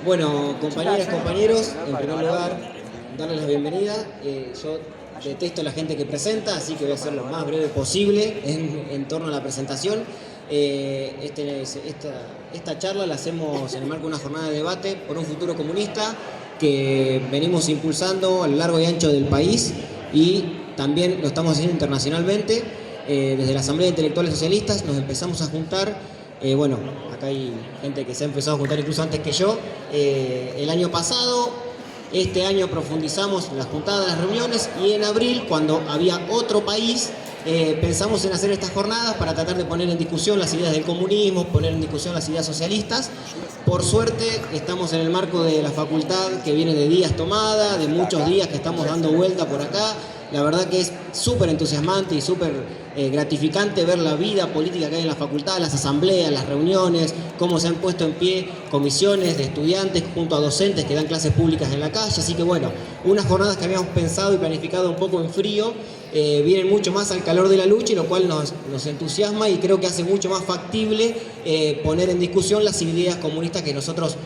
Bueno, compañeras, compañeros, en primer lugar, darles la bienvenida. Yo detesto a la gente que presenta, así que voy a ser lo más breve posible en torno a la presentación. Esta charla la hacemos en el marco de una jornada de debate por un futuro comunista que venimos impulsando a lo largo y ancho del país y también lo estamos haciendo internacionalmente. Desde la Asamblea de Intelectuales Socialistas nos empezamos a juntar. Bueno, acá hay gente que se ha empezado a juntar incluso antes que yo. El año pasado, este año profundizamos las juntadas, las reuniones, y en abril, cuando había otro país, pensamos en hacer estas jornadas para tratar de poner en discusión las ideas del comunismo, poner en discusión las ideas socialistas. Por suerte, estamos en el marco de la facultad que viene de días tomada, de muchos días que estamos dando vuelta por acá. La verdad que es súper entusiasmante y súper gratificante ver la vida política que hay en la facultad, las asambleas, las reuniones, cómo se han puesto en pie comisiones de estudiantes junto a docentes que dan clases públicas en la calle. Así que bueno, unas jornadas que habíamos pensado y planificado un poco en frío, vienen mucho más al calor de la lucha, y lo cual nos entusiasma y creo que hace mucho más factible poner en discusión las ideas comunistas que nosotros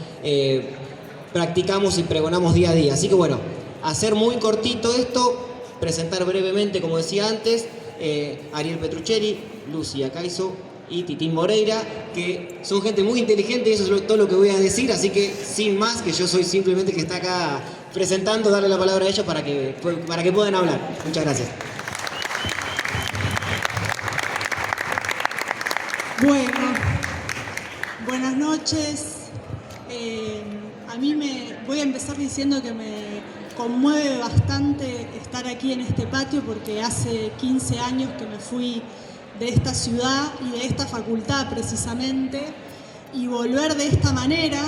practicamos y pregonamos día a día. Así que bueno, hacer muy cortito esto, presentar brevemente, como decía antes, Ariel Petruccieri, Lucia Caizo y Titín Moreira, que son gente muy inteligente, y eso es todo lo que voy a decir, así que sin más, que yo soy simplemente que está acá presentando, darle la palabra a ellos para que puedan hablar. Muchas gracias. Bueno, buenas noches. A mí voy a empezar diciendo que me conmueve bastante estar aquí en este patio, porque hace 15 años que me fui de esta ciudad y de esta facultad precisamente, y volver de esta manera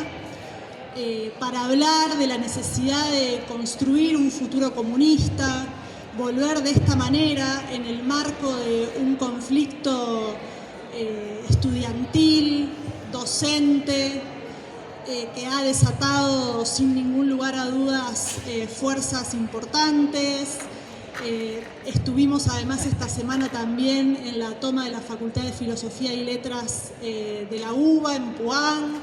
para hablar de la necesidad de construir un futuro comunista, volver de esta manera en el marco de un conflicto estudiantil, docente, que ha desatado sin ningún lugar a dudas fuerzas importantes. Estuvimos además esta semana también en la toma de la Facultad de Filosofía y Letras de la UBA en Puan,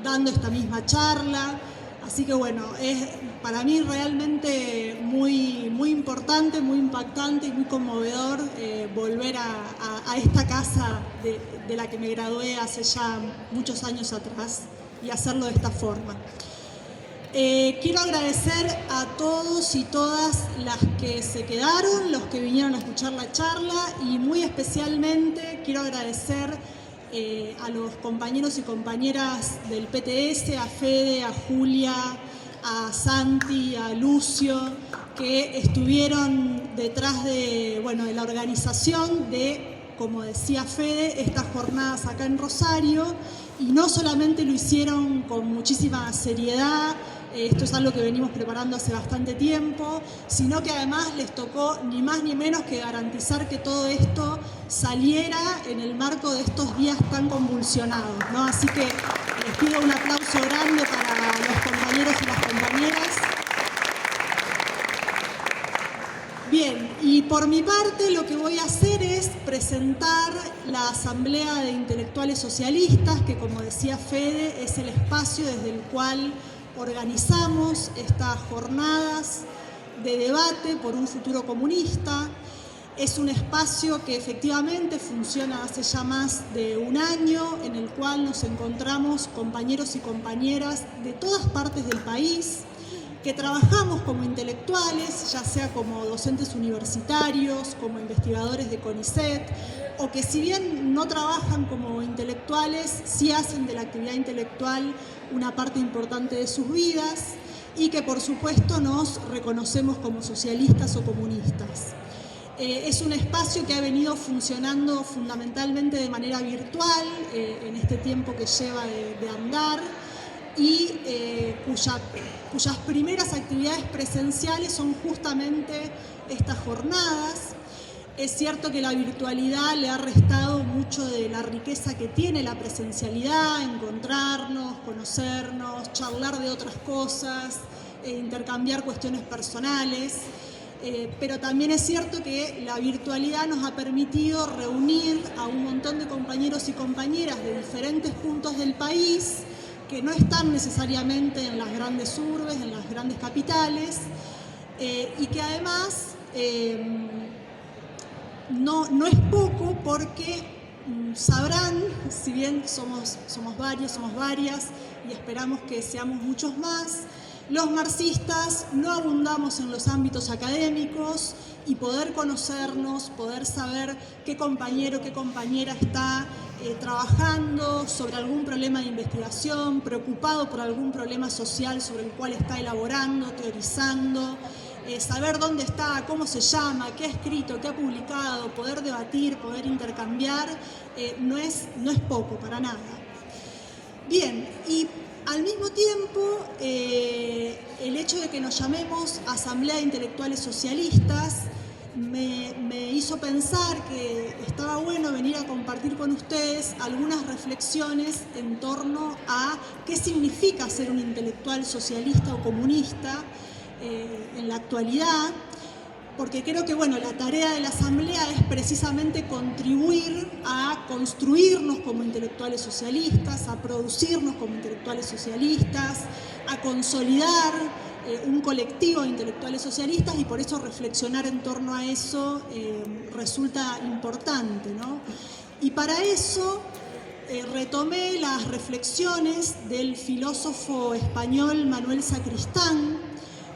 dando esta misma charla. Así que bueno, es para mí realmente muy, muy importante, muy impactante y muy conmovedor volver a esta casa de la que me gradué hace ya muchos años atrás, y hacerlo de esta forma. Quiero agradecer a todos y todas las que se quedaron, los que vinieron a escuchar la charla, y muy especialmente quiero agradecer a los compañeros y compañeras del PTS, a Fede, a Julia, a Santi, a Lucio, que estuvieron detrás de la organización de, como decía Fede, estas jornadas acá en Rosario. Y no solamente lo hicieron con muchísima seriedad, esto es algo que venimos preparando hace bastante tiempo, sino que además les tocó ni más ni menos que garantizar que todo esto saliera en el marco de estos días tan convulsionados, ¿no? Así que les pido un aplauso grande para los compañeros y las compañeras. Bien, y por mi parte lo que voy a hacer es presentar la Asamblea de Intelectuales Socialistas, que, como decía Fede, es el espacio desde el cual organizamos estas jornadas de debate por un futuro comunista. Es un espacio que efectivamente funciona hace ya más de un año, en el cual nos encontramos compañeros y compañeras de todas partes del país, que trabajamos como intelectuales, ya sea como docentes universitarios, como investigadores de CONICET, o que si bien no trabajan como intelectuales, sí hacen de la actividad intelectual una parte importante de sus vidas, y que por supuesto nos reconocemos como socialistas o comunistas. Es un espacio que ha venido funcionando fundamentalmente de manera virtual en este tiempo que lleva de andar, y cuyas primeras actividades presenciales son justamente estas jornadas. Es cierto que la virtualidad le ha restado mucho de la riqueza que tiene la presencialidad, encontrarnos, conocernos, charlar de otras cosas, intercambiar cuestiones personales, pero también es cierto que la virtualidad nos ha permitido reunir a un montón de compañeros y compañeras de diferentes puntos del país, que no están necesariamente en las grandes urbes, en las grandes capitales, y que además no es poco porque sabrán, si bien somos varios, somos varias, y esperamos que seamos muchos más, los marxistas no abundamos en los ámbitos académicos, y poder conocernos, poder saber qué compañero, qué compañera está trabajando sobre algún problema de investigación, preocupado por algún problema social sobre el cual está elaborando, teorizando, saber dónde está, cómo se llama, qué ha escrito, qué ha publicado, poder debatir, poder intercambiar, no es poco, para nada. Bien, y al mismo tiempo, el hecho de que nos llamemos Asamblea de Intelectuales Socialistas me hizo pensar que estaba bueno venir a compartir con ustedes algunas reflexiones en torno a qué significa ser un intelectual socialista o comunista en la actualidad, porque creo que la tarea de la Asamblea es precisamente contribuir a construirnos como intelectuales socialistas, a producirnos como intelectuales socialistas, a consolidar un colectivo de intelectuales socialistas, y por eso reflexionar en torno a eso resulta importante, ¿no? Y para eso retomé las reflexiones del filósofo español Manuel Sacristán,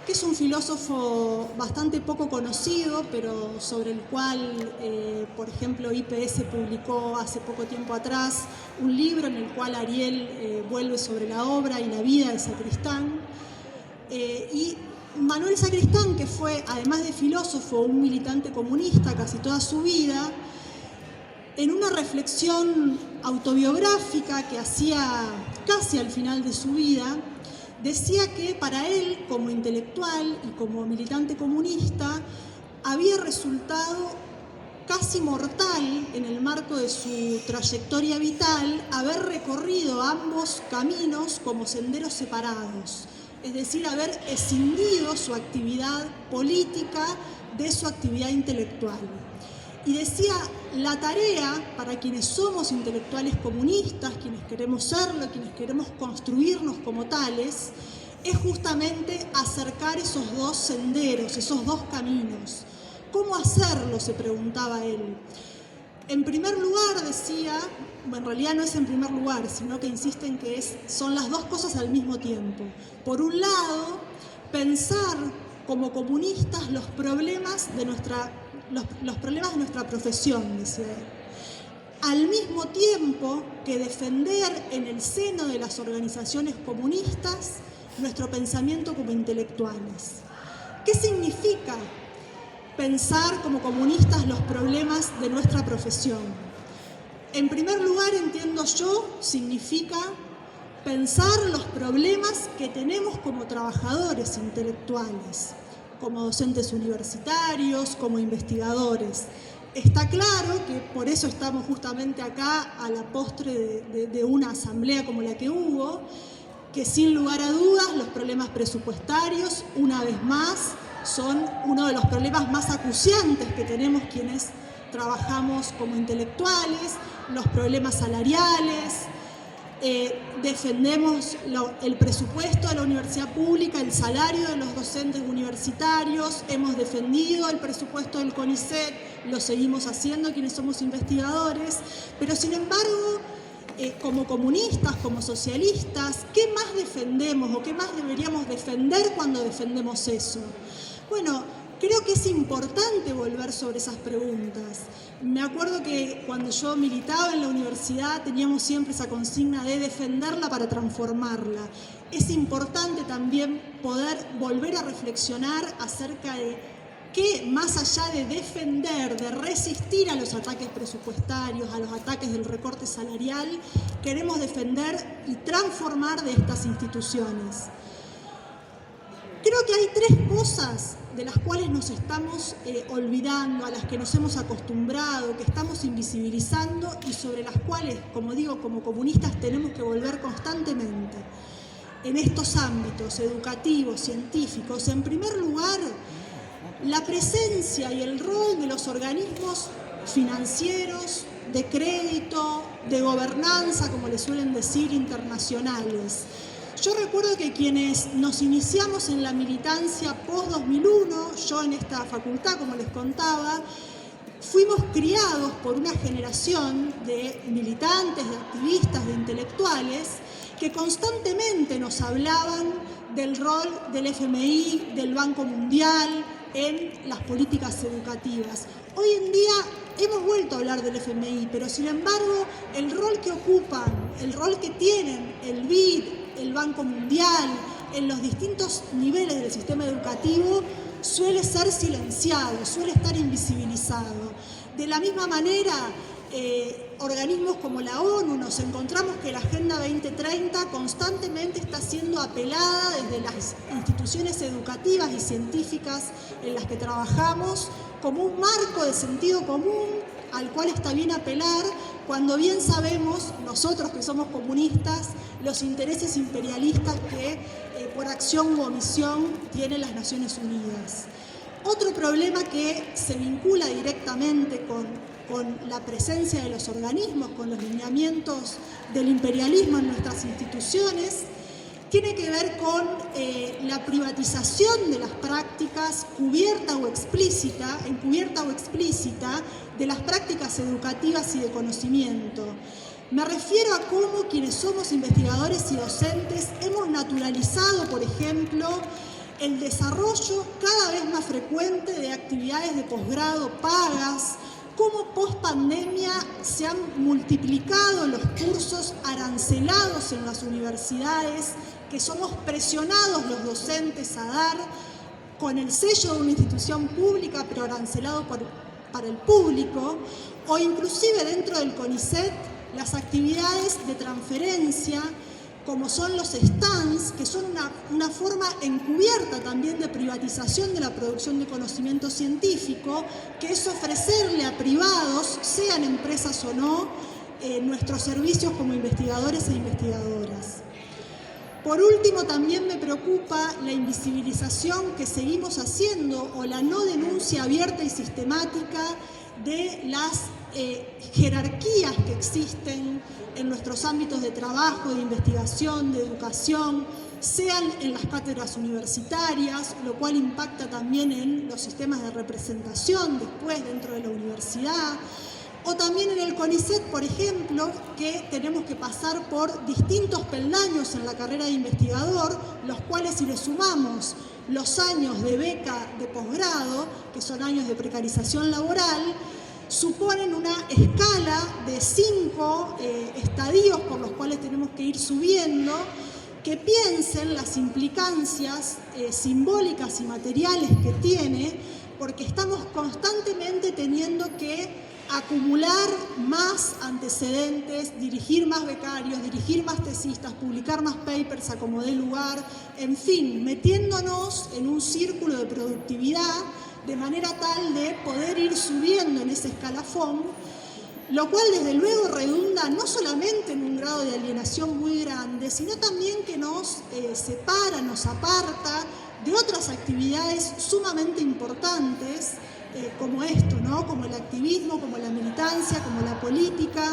que es un filósofo bastante poco conocido, pero sobre el cual, por ejemplo, IPS publicó hace poco tiempo atrás un libro en el cual Ariel vuelve sobre la obra y la vida de Sacristán. Y Manuel Sacristán, que fue, además de filósofo, un militante comunista casi toda su vida, en una reflexión autobiográfica que hacía casi al final de su vida, decía que para él, como intelectual y como militante comunista, había resultado casi mortal en el marco de su trayectoria vital haber recorrido ambos caminos como senderos separados, es decir, haber escindido su actividad política de su actividad intelectual. Y decía, la tarea para quienes somos intelectuales comunistas, quienes queremos serlo, quienes queremos construirnos como tales, es justamente acercar esos dos senderos, esos dos caminos. ¿Cómo hacerlo?, se preguntaba él. En primer lugar, decía, en realidad no es en primer lugar, sino que insiste en que son las dos cosas al mismo tiempo. Por un lado, pensar como comunistas los problemas de nuestra profesión, decía él, al mismo tiempo que defender en el seno de las organizaciones comunistas nuestro pensamiento como intelectuales. ¿Qué significa pensar como comunistas los problemas de nuestra profesión? En primer lugar, entiendo yo, significa pensar los problemas que tenemos como trabajadores intelectuales, como docentes universitarios, como investigadores. Está claro que por eso estamos justamente acá a la postre de una asamblea como la que hubo, que sin lugar a dudas los problemas presupuestarios, una vez más, son uno de los problemas más acuciantes que tenemos quienes trabajamos como intelectuales, los problemas salariales. Defendemos el presupuesto de la universidad pública, el salario de los docentes universitarios, hemos defendido el presupuesto del CONICET, lo seguimos haciendo quienes somos investigadores, pero sin embargo, como comunistas, como socialistas, ¿qué más defendemos o qué más deberíamos defender cuando defendemos eso? Bueno, creo que es importante volver sobre esas preguntas. Me acuerdo que cuando yo militaba en la universidad teníamos siempre esa consigna de defenderla para transformarla. Es importante también poder volver a reflexionar acerca de qué, más allá de defender, de resistir a los ataques presupuestarios, a los ataques del recorte salarial, queremos defender y transformar de estas instituciones. Creo que hay tres cosas de las cuales nos estamos olvidando, a las que nos hemos acostumbrado, que estamos invisibilizando y sobre las cuales, como digo, como comunistas tenemos que volver constantemente en estos ámbitos educativos, científicos. En primer lugar, la presencia y el rol de los organismos financieros, de crédito, de gobernanza, como le suelen decir, internacionales. Yo recuerdo que quienes nos iniciamos en la militancia post-2001, yo en esta facultad, como les contaba, fuimos criados por una generación de militantes, de activistas, de intelectuales, que constantemente nos hablaban del rol del FMI, del Banco Mundial en las políticas educativas. Hoy en día hemos vuelto a hablar del FMI, pero sin embargo el rol que ocupan, el rol que tienen el BID, el Banco Mundial, en los distintos niveles del sistema educativo, suele ser silenciado, suele estar invisibilizado. De la misma manera, organismos como la ONU, nos encontramos que la Agenda 2030 constantemente está siendo apelada desde las instituciones educativas y científicas en las que trabajamos como un marco de sentido común al cual está bien apelar, cuando bien sabemos, nosotros que somos comunistas, los intereses imperialistas que por acción u omisión tienen las Naciones Unidas. Otro problema que se vincula directamente con la presencia de los organismos, con los lineamientos del imperialismo en nuestras instituciones, tiene que ver con la privatización de las prácticas encubierta o explícita, de las prácticas educativas y de conocimiento. Me refiero a cómo quienes somos investigadores y docentes hemos naturalizado, por ejemplo, el desarrollo cada vez más frecuente de actividades de posgrado pagas, cómo post-pandemia se han multiplicado los cursos arancelados en las universidades, que somos presionados los docentes a dar con el sello de una institución pública, pero arancelado para el público, o inclusive dentro del CONICET, las actividades de transferencia, como son los stands, que son una forma encubierta también de privatización de la producción de conocimiento científico, que es ofrecerle a privados, sean empresas o no, nuestros servicios como investigadores e investigadoras. Por último, también me preocupa la invisibilización que seguimos haciendo o la no denuncia abierta y sistemática de las jerarquías que existen en nuestros ámbitos de trabajo, de investigación, de educación, sean en las cátedras universitarias, lo cual impacta también en los sistemas de representación después dentro de la universidad, o también en el CONICET, por ejemplo, que tenemos que pasar por distintos peldaños en la carrera de investigador, los cuales si le sumamos los años de beca de posgrado, que son años de precarización laboral, suponen una escala de 5 estadios por los cuales tenemos que ir subiendo, que piensen las implicancias simbólicas y materiales que tiene, porque estamos constantemente teniendo que acumular más antecedentes, dirigir más becarios, dirigir más tesistas, publicar más papers a como dé lugar, en fin, metiéndonos en un círculo de productividad de manera tal de poder ir subiendo en ese escalafón, lo cual desde luego redunda no solamente en un grado de alienación muy grande, sino también que nos separa, nos aparta de otras actividades sumamente importantes, como esto, ¿no? Como el activismo, como la militancia, como la política,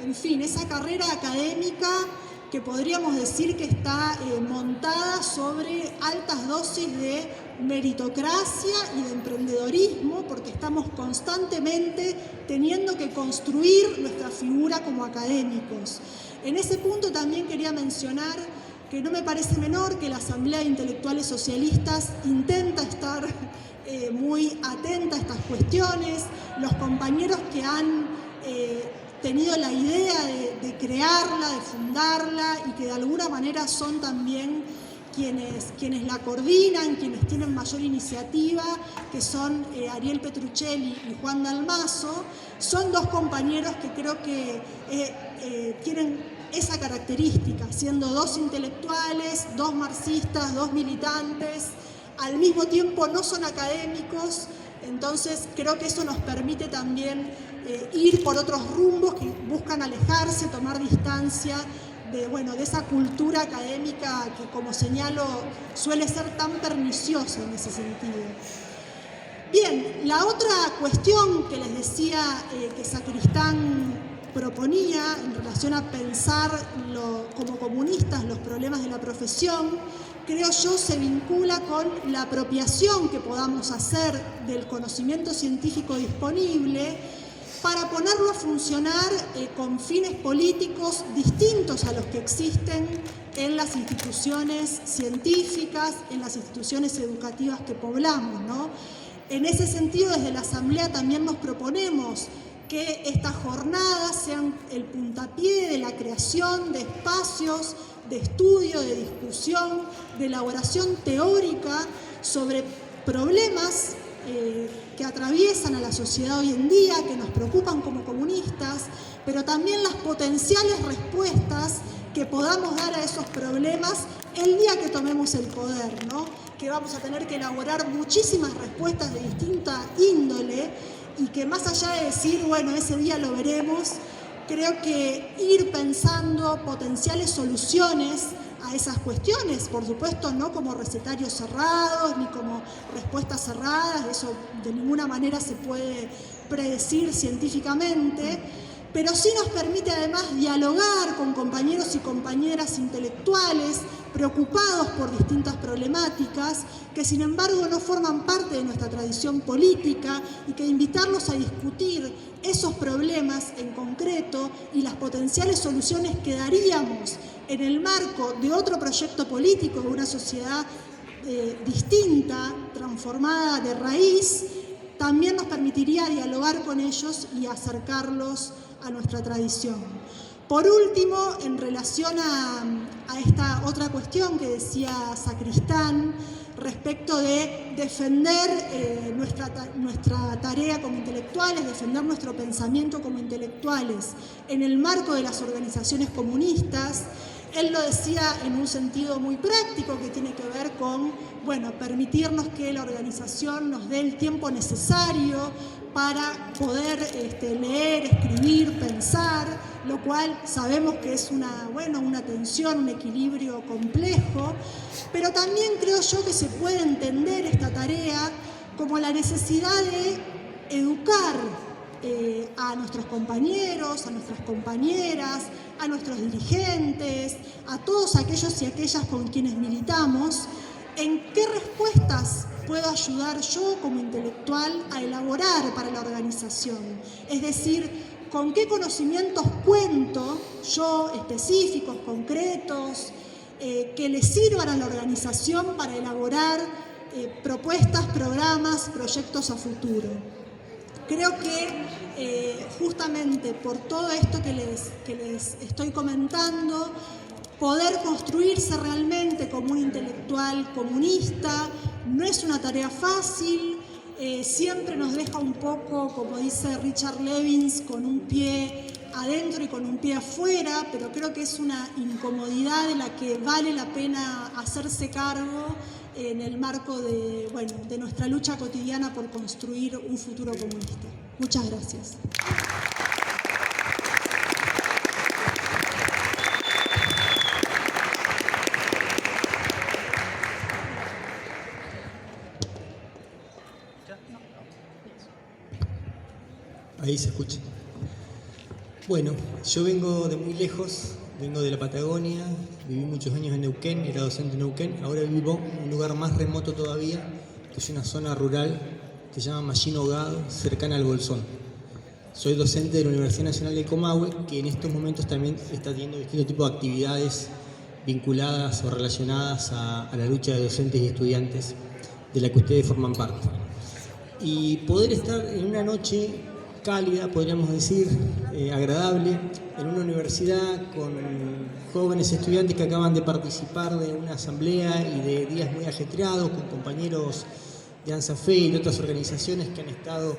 en fin, esa carrera académica que podríamos decir que está montada sobre altas dosis de meritocracia y de emprendedorismo, porque estamos constantemente teniendo que construir nuestra figura como académicos. En ese punto también quería mencionar que no me parece menor que la Asamblea de Intelectuales Socialistas intenta estar muy atenta a estas cuestiones, los compañeros que han tenido la idea de crearla, de fundarla y que de alguna manera son también quienes la coordinan, quienes tienen mayor iniciativa, que son Ariel Petruccelli y Juan Dalmazo, son dos compañeros que creo que tienen esa característica, siendo dos intelectuales, dos marxistas, dos militantes, al mismo tiempo no son académicos, entonces creo que eso nos permite también ir por otros rumbos que buscan alejarse, tomar distancia de esa cultura académica que, como señalo, suele ser tan perniciosa en ese sentido. Bien, la otra cuestión que les decía que Sacristán proponía en relación a pensar como comunistas los problemas de la profesión, creo yo se vincula con la apropiación que podamos hacer del conocimiento científico disponible para ponerlo a funcionar con fines políticos distintos a los que existen en las instituciones científicas, en las instituciones educativas que poblamos, ¿no? En ese sentido, desde la Asamblea también nos proponemos que estas jornadas sean el puntapié de la creación de espacios de estudio, de discusión, de elaboración teórica sobre problemas que atraviesan a la sociedad hoy en día, que nos preocupan como comunistas, pero también las potenciales respuestas que podamos dar a esos problemas el día que tomemos el poder, ¿no? Que vamos a tener que elaborar muchísimas respuestas de distinta índole y que más allá de decir, bueno, ese día lo veremos, creo que ir pensando potenciales soluciones a esas cuestiones, por supuesto no como recetarios cerrados ni como respuestas cerradas, eso de ninguna manera se puede predecir científicamente, pero sí nos permite además dialogar con compañeros y compañeras intelectuales preocupados por distintas problemáticas que sin embargo no forman parte de nuestra tradición política y que invitarlos a discutir esos problemas en concreto y las potenciales soluciones que daríamos en el marco de otro proyecto político, de una sociedad distinta, transformada de raíz, también nos permitiría dialogar con ellos y acercarlos a nuestra tradición. Por último, en relación a esta otra cuestión que decía Sacristán, respecto de defender nuestra tarea como intelectuales, defender nuestro pensamiento como intelectuales en el marco de las organizaciones comunistas, él lo decía en un sentido muy práctico que tiene que ver con, bueno, permitirnos que la organización nos dé el tiempo necesario para poder leer, escribir, pensar, lo cual sabemos que es una tensión, un equilibrio complejo, pero también creo yo que se puede entender esta tarea como la necesidad de educar a nuestros compañeros, a nuestras compañeras, a nuestros dirigentes, a todos aquellos y aquellas con quienes militamos, en qué respuestas puedo ayudar yo como intelectual a elaborar para la organización. Es decir, con qué conocimientos cuento yo, específicos, concretos, que le sirvan a la organización para elaborar propuestas, programas, proyectos a futuro. Creo que justamente por todo esto que les estoy comentando, poder construirse realmente como un intelectual comunista no es una tarea fácil, siempre nos deja un poco, como dice Richard Levins, con un pie adentro y con un pie afuera, pero creo que es una incomodidad de la que vale la pena hacerse cargo en el marco de nuestra lucha cotidiana por construir un futuro comunista. Muchas gracias. Ahí se escucha. Bueno, yo vengo de muy lejos, vengo de la Patagonia, viví muchos años en Neuquén, era docente en Neuquén, ahora vivo en un lugar más remoto todavía, que es una zona rural que se llama Mallín Hogado, cercana al Bolsón. Soy docente de la Universidad Nacional del Comahue, que en estos momentos también está teniendo distintos tipos de actividades vinculadas o relacionadas a la lucha de docentes y estudiantes de la que ustedes forman parte. Y poder estar en una noche cálida, podríamos decir, agradable, en una universidad con jóvenes estudiantes que acaban de participar de una asamblea y de días muy ajetreados, con compañeros de ANSAFE y de otras organizaciones que han estado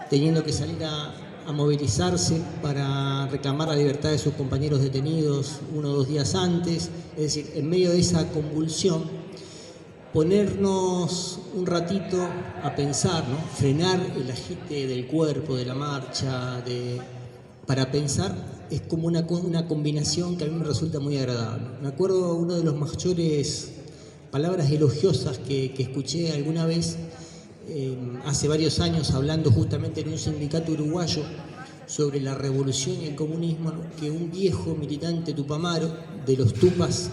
teniendo que salir a movilizarse para reclamar la libertad de sus compañeros detenidos 1 o 2 días antes. Es decir, en medio de esa convulsión, ponernos un ratito a pensar, ¿no? Frenar el agite del cuerpo, de la marcha, para pensar, es como una combinación que a mí me resulta muy agradable. Me acuerdo una de las mayores palabras elogiosas que escuché alguna vez hace varios años hablando justamente en un sindicato uruguayo sobre la revolución y el comunismo, ¿no? Que un viejo militante tupamaro, de los tupas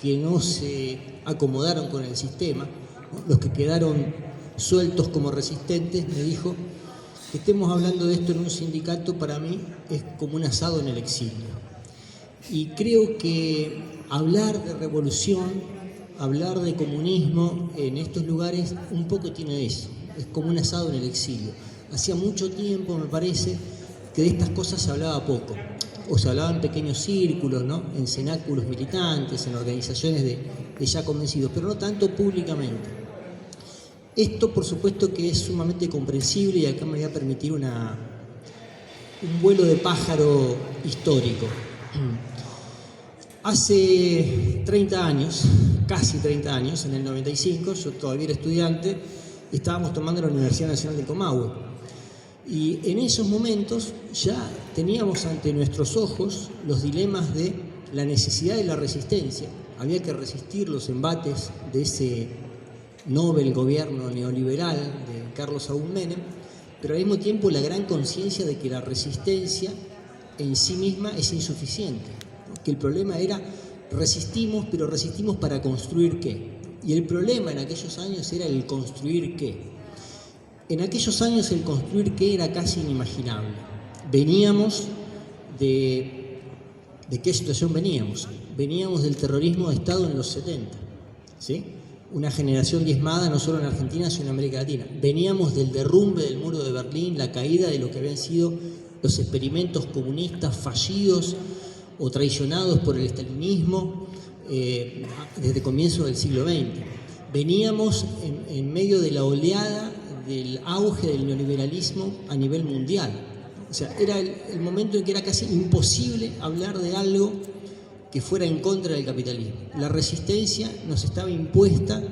que no se acomodaron con el sistema, ¿no? Los que quedaron sueltos como resistentes, me dijo: que estemos hablando de esto en un sindicato para mí es como un asado en el exilio. Y creo que hablar de revolución, hablar de comunismo en estos lugares un poco tiene eso, es como un asado en el exilio. Hacía mucho tiempo, me parece, que de estas cosas se hablaba poco, o se hablaba en pequeños círculos, ¿no? En cenáculos militantes, en organizaciones de ya convencidos, pero no tanto públicamente. Esto, por supuesto, que es sumamente comprensible, y acá me voy a permitir un vuelo de pájaro histórico. Hace 30 años, casi 30 años, en el 95, yo todavía era estudiante, estábamos tomando la Universidad Nacional de Comahue. Y en esos momentos ya teníamos ante nuestros ojos los dilemas de la necesidad de la resistencia. Había que resistir los embates de ese Nobel gobierno neoliberal de Carlos Saúl Menem, pero al mismo tiempo la gran conciencia de que la resistencia en sí misma es insuficiente. Que el problema era resistimos, pero resistimos para construir qué. Y el problema en aquellos años era el construir qué. En aquellos años el construir qué era casi inimaginable. Veníamos ¿de qué situación veníamos? Veníamos del terrorismo de Estado en los 70, ¿sí? Una generación diezmada no solo en Argentina, sino en América Latina. Veníamos del derrumbe del muro de Berlín, la caída de lo que habían sido los experimentos comunistas fallidos o traicionados por el estalinismo desde comienzos del siglo XX. Veníamos en medio de la oleada del auge del neoliberalismo a nivel mundial. O sea, era el momento en que era casi imposible hablar de algo que fuera en contra del capitalismo. La resistencia nos estaba impuesta,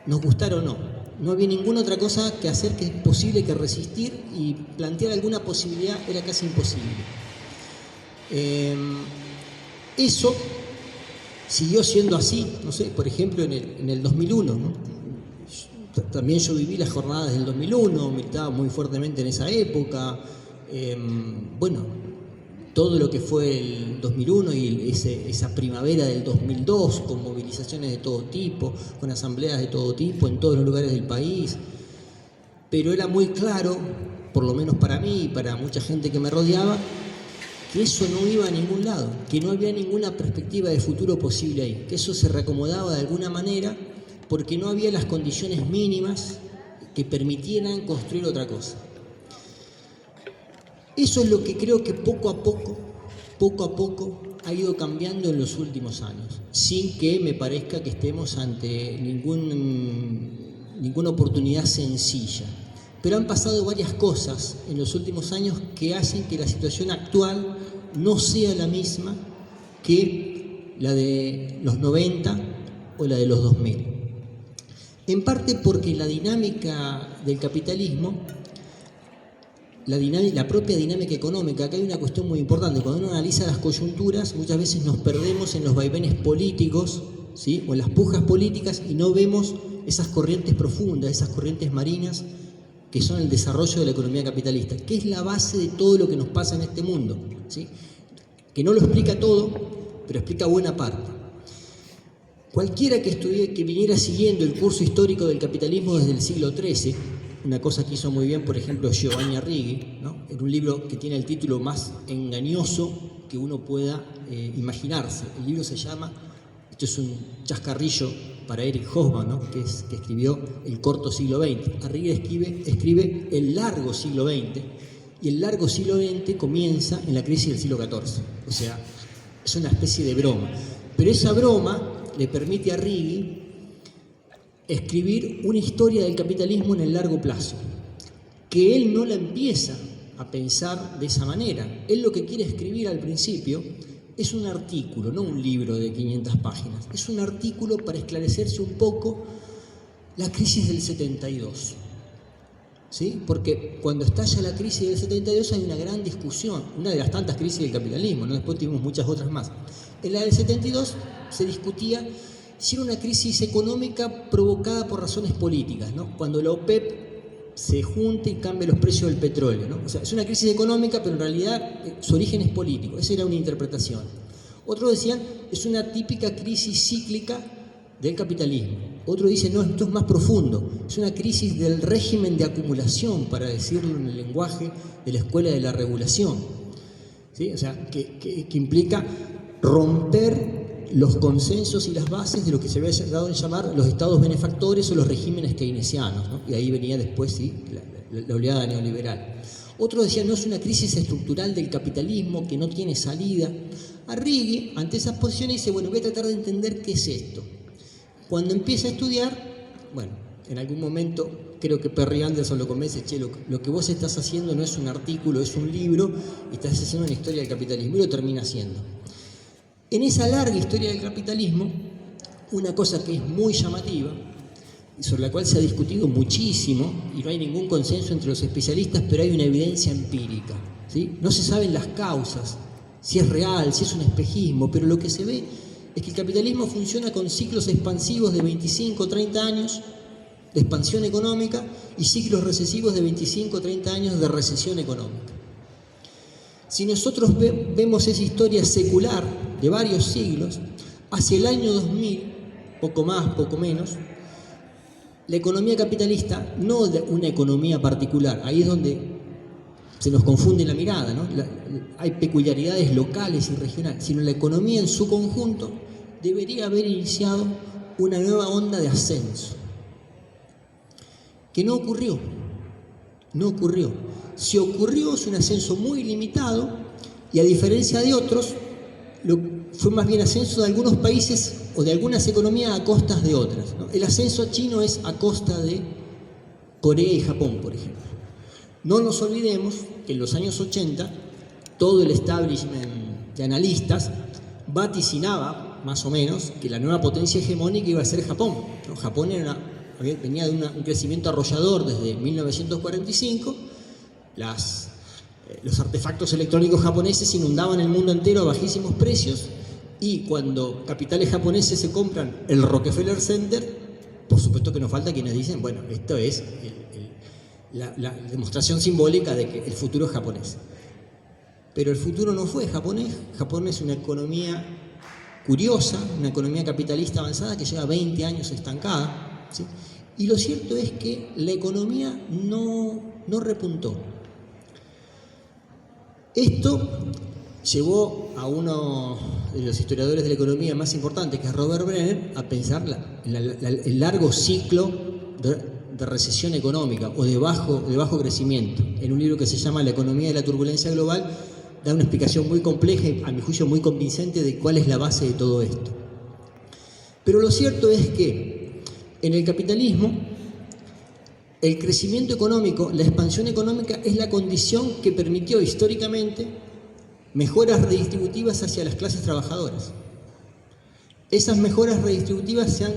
nos gustara o no. No había ninguna otra cosa que hacer que es posible que resistir, y plantear alguna posibilidad era casi imposible. Eso siguió siendo así, no sé, por ejemplo en el 2001, ¿no? También yo viví las jornadas del 2001, militaba muy fuertemente en esa época. Todo lo que fue el 2001 y esa primavera del 2002, con movilizaciones de todo tipo, con asambleas de todo tipo en todos los lugares del país. Pero era muy claro, por lo menos para mí y para mucha gente que me rodeaba, que eso no iba a ningún lado, que no había ninguna perspectiva de futuro posible ahí, que eso se reacomodaba de alguna manera porque no había las condiciones mínimas que permitieran construir otra cosa. Eso es lo que creo que poco a poco ha ido cambiando en los últimos años, sin que me parezca que estemos ante ninguna oportunidad sencilla. Pero han pasado varias cosas en los últimos años que hacen que la situación actual no sea la misma que la de los 90 o la de los 2000. En parte porque la dinámica del capitalismo, la propia dinámica económica, acá hay una cuestión muy importante. Cuando uno analiza las coyunturas, muchas veces nos perdemos en los vaivenes políticos, ¿sí? O en las pujas políticas, y no vemos esas corrientes profundas, esas corrientes marinas que son el desarrollo de la economía capitalista, que es la base de todo lo que nos pasa en este mundo, ¿sí? Que no lo explica todo, pero explica buena parte. Cualquiera que viniera siguiendo el curso histórico del capitalismo desde el siglo XIII, una cosa que hizo muy bien, por ejemplo, Giovanni Arrighi, ¿no? En un libro que tiene el título más engañoso que uno pueda imaginarse. El libro se llama, esto es un chascarrillo para Eric Hobsbawm, ¿no? que escribió El corto siglo XX. Arrighi escribe El largo siglo XX, y el largo siglo XX comienza en la crisis del siglo XIV. O sea, es una especie de broma. Pero esa broma le permite a Arrighi escribir una historia del capitalismo en el largo plazo, que él no la empieza a pensar de esa manera. Él lo que quiere escribir al principio es un artículo, no un libro de 500 páginas. Es un artículo para esclarecerse un poco la crisis del 72. ¿Sí? Porque cuando estalla la crisis del 72 hay una gran discusión, una de las tantas crisis del capitalismo, ¿no? Después tuvimos muchas otras más. En la del 72 se discutía si era una crisis económica provocada por razones políticas, ¿no? Cuando la OPEP se junta y cambia los precios del petróleo, ¿no? O sea, es una crisis económica, pero en realidad su origen es político. Esa era una interpretación. Otros decían, es una típica crisis cíclica del capitalismo. Otros dicen, no, esto es más profundo. Es una crisis del régimen de acumulación, para decirlo en el lenguaje de la escuela de la regulación. ¿Sí? O sea, que implica romper los consensos y las bases de lo que se había dado en llamar los estados benefactores o los regímenes keynesianos, ¿no? Y ahí venía después, sí, la oleada neoliberal. Otros decían, no, es una crisis estructural del capitalismo que no tiene salida. Arrighi, ante esas posiciones, dice, bueno, voy a tratar de entender qué es esto. Cuando empieza a estudiar, bueno, en algún momento creo que Perry Anderson lo convence, che, lo que vos estás haciendo no es un artículo, es un libro, y estás haciendo una historia del capitalismo, y lo termina haciendo. En esa larga historia del capitalismo, una cosa que es muy llamativa, y sobre la cual se ha discutido muchísimo, y no hay ningún consenso entre los especialistas, pero hay una evidencia empírica, ¿sí? No se saben las causas, si es real, si es un espejismo, pero lo que se ve es que el capitalismo funciona con ciclos expansivos de 25 o 30 años de expansión económica y ciclos recesivos de 25 o 30 años de recesión económica. Si nosotros vemos esa historia secular de varios siglos, hacia el año 2000, poco más, poco menos, la economía capitalista, no de una economía particular, ahí es donde se nos confunde la mirada, ¿no? Hay peculiaridades locales y regionales, sino la economía en su conjunto debería haber iniciado una nueva onda de ascenso, que no ocurrió. Si ocurrió, es un ascenso muy limitado y a diferencia de otros, fue más bien ascenso de algunos países o de algunas economías a costas de otras, ¿no? El ascenso chino es a costa de Corea y Japón, por ejemplo. No nos olvidemos que en los años 80 todo el establishment de analistas vaticinaba, más o menos, que la nueva potencia hegemónica iba a ser Japón, ¿no? Japón venía de un crecimiento arrollador desde 1945, los artefactos electrónicos japoneses inundaban el mundo entero a bajísimos precios y cuando capitales japoneses se compran el Rockefeller Center, por supuesto que nos falta quienes dicen, bueno, esto es la demostración simbólica de que el futuro es japonés. Pero el futuro no fue japonés. Japón es una economía curiosa, una economía capitalista avanzada que lleva 20 años estancada, ¿sí? Y lo cierto es que la economía no repuntó. Esto llevó a uno de los historiadores de la economía más importantes, que es Robert Brenner, a pensar el largo ciclo de recesión económica o de bajo crecimiento. En un libro que se llama La economía de la turbulencia global, da una explicación muy compleja y, a mi juicio, muy convincente de cuál es la base de todo esto. Pero lo cierto es que en el capitalismo, el crecimiento económico, la expansión económica es la condición que permitió históricamente mejoras redistributivas hacia las clases trabajadoras. Esas mejoras redistributivas se han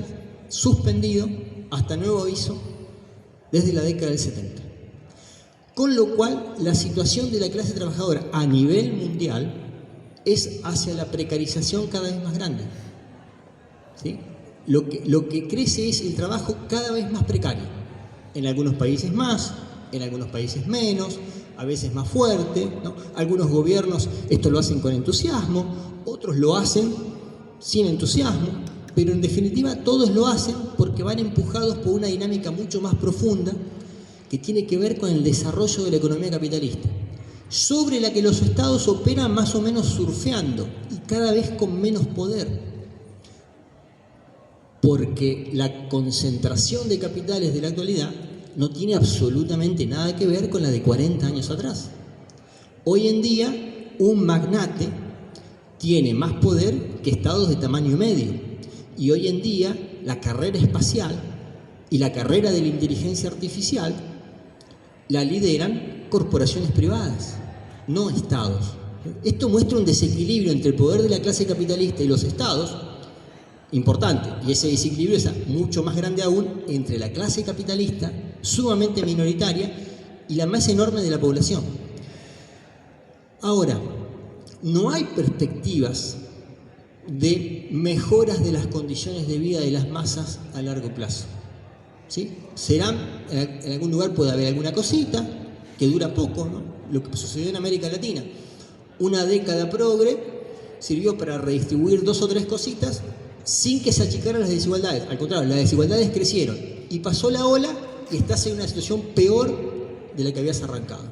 suspendido hasta nuevo aviso desde la década del 70. Con lo cual, la situación de la clase trabajadora a nivel mundial es hacia la precarización cada vez más grande, ¿sí? Lo que crece es el trabajo cada vez más precario. En algunos países más, en algunos países menos, a veces más fuerte, ¿no? Algunos gobiernos esto lo hacen con entusiasmo, otros lo hacen sin entusiasmo, pero en definitiva todos lo hacen porque van empujados por una dinámica mucho más profunda que tiene que ver con el desarrollo de la economía capitalista, sobre la que los estados operan más o menos surfeando y cada vez con menos poder. Porque la concentración de capitales de la actualidad no tiene absolutamente nada que ver con la de 40 años atrás. Hoy en día, un magnate tiene más poder que estados de tamaño medio. Y hoy en día, la carrera espacial y la carrera de la inteligencia artificial la lideran corporaciones privadas, no estados. Esto muestra un desequilibrio entre el poder de la clase capitalista y los estados importante, y ese desequilibrio es mucho más grande aún entre la clase capitalista, sumamente minoritaria, y la más enorme de la población. Ahora, no hay perspectivas de mejoras de las condiciones de vida de las masas a largo plazo. ¿Sí? Serán, en algún lugar puede haber alguna cosita que dura poco, ¿no? Lo que sucedió en América Latina. Una década progre sirvió para redistribuir 2 o 3 cositas sin que se achicaran las desigualdades. Al contrario, las desigualdades crecieron y pasó la ola y estás en una situación peor de la que habías arrancado.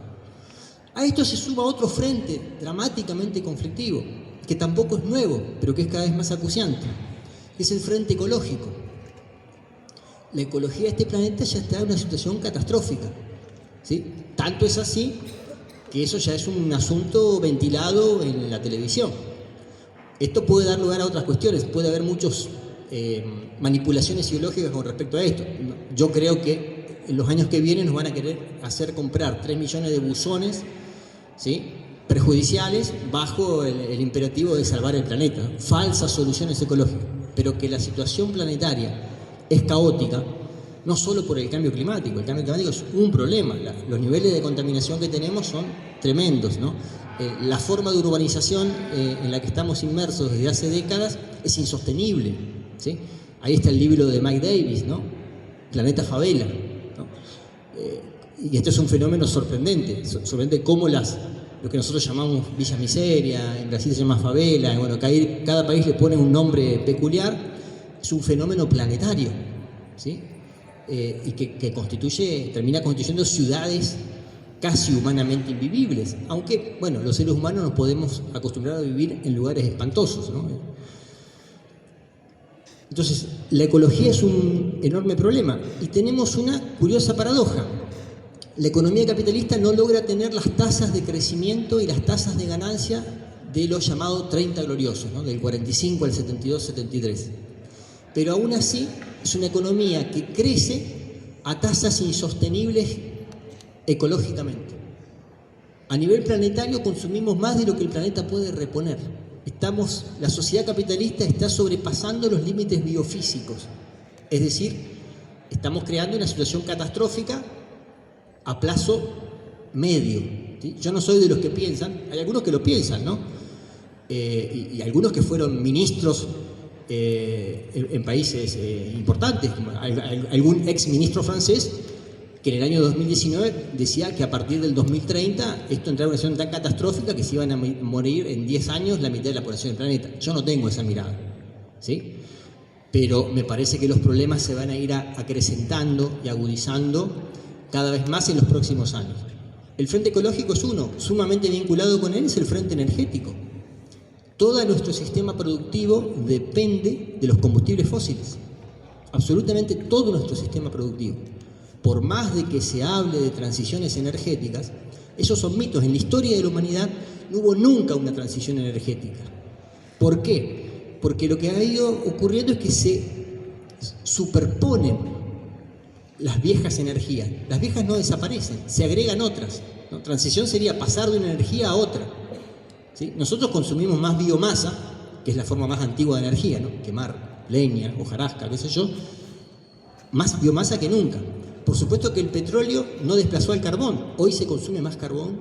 A esto se suma otro frente dramáticamente conflictivo, que tampoco es nuevo, pero que es cada vez más acuciante. Es el frente ecológico. La ecología de este planeta ya está en una situación catastrófica, ¿sí? Tanto es así que eso ya es un asunto ventilado en la televisión. Esto puede dar lugar a otras cuestiones, puede haber muchas manipulaciones ideológicas con respecto a esto. Yo creo que en los años que vienen nos van a querer hacer comprar 3 millones de buzones, ¿sí?, perjudiciales bajo el imperativo de salvar el planeta, falsas soluciones ecológicas, pero que la situación planetaria es caótica, no solo por el cambio climático. El cambio climático es un problema, los niveles de contaminación que tenemos son tremendos, ¿no? La forma de urbanización en la que estamos inmersos desde hace décadas es insostenible, ¿sí? Ahí está el libro de Mike Davis, ¿no? Planeta Favela, ¿no? Y esto es un fenómeno sorprendente, sorprendente cómo lo que nosotros llamamos Villa Miseria, en Brasil se llama favela, y bueno, cada país le pone un nombre peculiar, es un fenómeno planetario, ¿sí? Y que termina constituyendo ciudades casi humanamente invivibles, aunque, bueno, los seres humanos nos podemos acostumbrar a vivir en lugares espantosos, ¿no? Entonces, la ecología es un enorme problema y tenemos una curiosa paradoja. La economía capitalista no logra tener las tasas de crecimiento y las tasas de ganancia de los llamados 30 gloriosos, ¿no? Del 45 al 72, 73. Pero aún así es una economía que crece a tasas insostenibles ecológicamente. A nivel planetario consumimos más de lo que el planeta puede reponer. La sociedad capitalista está sobrepasando los límites biofísicos. Es decir, estamos creando una situación catastrófica a plazo medio, ¿sí? Yo no soy de los que piensan, hay algunos que lo piensan, ¿no? Y algunos que fueron ministros en países importantes, como algún ex ministro francés que en el año 2019 decía que a partir del 2030 esto entraba en una situación tan catastrófica que se iban a morir en 10 años la mitad de la población del planeta. Yo no tengo esa mirada, ¿sí? Pero me parece que los problemas se van a ir acrecentando y agudizando cada vez más en los próximos años. El frente ecológico es uno, sumamente vinculado con él es el frente energético. Todo nuestro sistema productivo depende de los combustibles fósiles, absolutamente todo nuestro sistema productivo. Por más de que se hable de transiciones energéticas, esos son mitos. En la historia de la humanidad no hubo nunca una transición energética. ¿Por qué? Porque lo que ha ido ocurriendo es que se superponen las viejas energías. Las viejas no desaparecen, se agregan otras, ¿no? Transición sería pasar de una energía a otra, ¿sí? Nosotros consumimos más biomasa, que es la forma más antigua de energía, ¿no? Quemar leña, hojarasca, qué sé yo, más biomasa que nunca. Por supuesto que el petróleo no desplazó al carbón, hoy se consume más carbón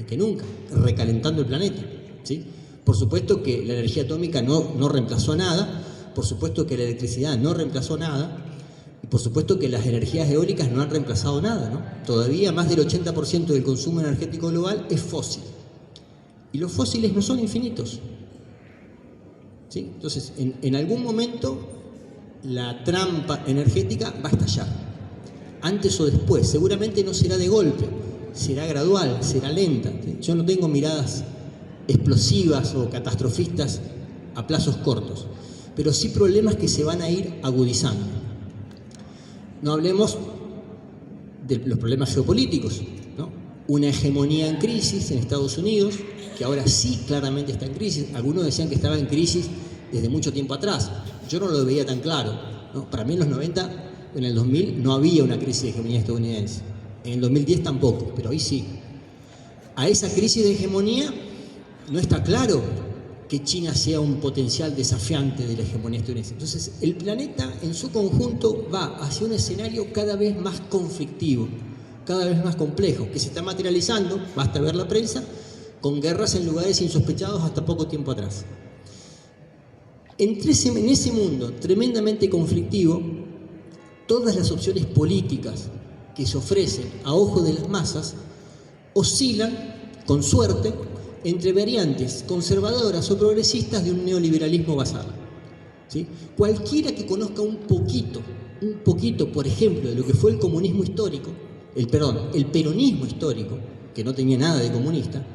que nunca, recalentando el planeta, ¿sí? Por supuesto que la energía atómica no reemplazó nada, por supuesto que la electricidad no reemplazó nada, y por supuesto que las energías eólicas no han reemplazado nada, ¿no? Todavía más del 80% del consumo energético global es fósil. Y los fósiles no son infinitos, ¿sí? Entonces, en algún momento la trampa energética va a estallar. Antes o después, seguramente no será de golpe, será gradual, será lenta. ¿Sí? Yo no tengo miradas explosivas o catastrofistas a plazos cortos, pero sí problemas que se van a ir agudizando. No hablemos de los problemas geopolíticos, ¿no? Una hegemonía en crisis en Estados Unidos, que ahora sí claramente está en crisis. Algunos decían que estaba en crisis desde mucho tiempo atrás. Yo no lo veía tan claro, ¿no? Para mí en los 90... En el 2000 no había una crisis de hegemonía estadounidense. En el 2010 tampoco, pero hoy sí. A esa crisis de hegemonía no está claro que China sea un potencial desafiante de la hegemonía estadounidense. Entonces, el planeta en su conjunto va hacia un escenario cada vez más conflictivo, cada vez más complejo, que se está materializando, basta ver la prensa, con guerras en lugares insospechados hasta poco tiempo atrás. En ese mundo tremendamente conflictivo, todas las opciones políticas que se ofrecen a ojo de las masas oscilan, con suerte, entre variantes conservadoras o progresistas de un neoliberalismo basal. ¿Sí? Cualquiera que conozca un poquito, por ejemplo, de lo que fue el comunismo histórico, el peronismo histórico, que no tenía nada de comunista,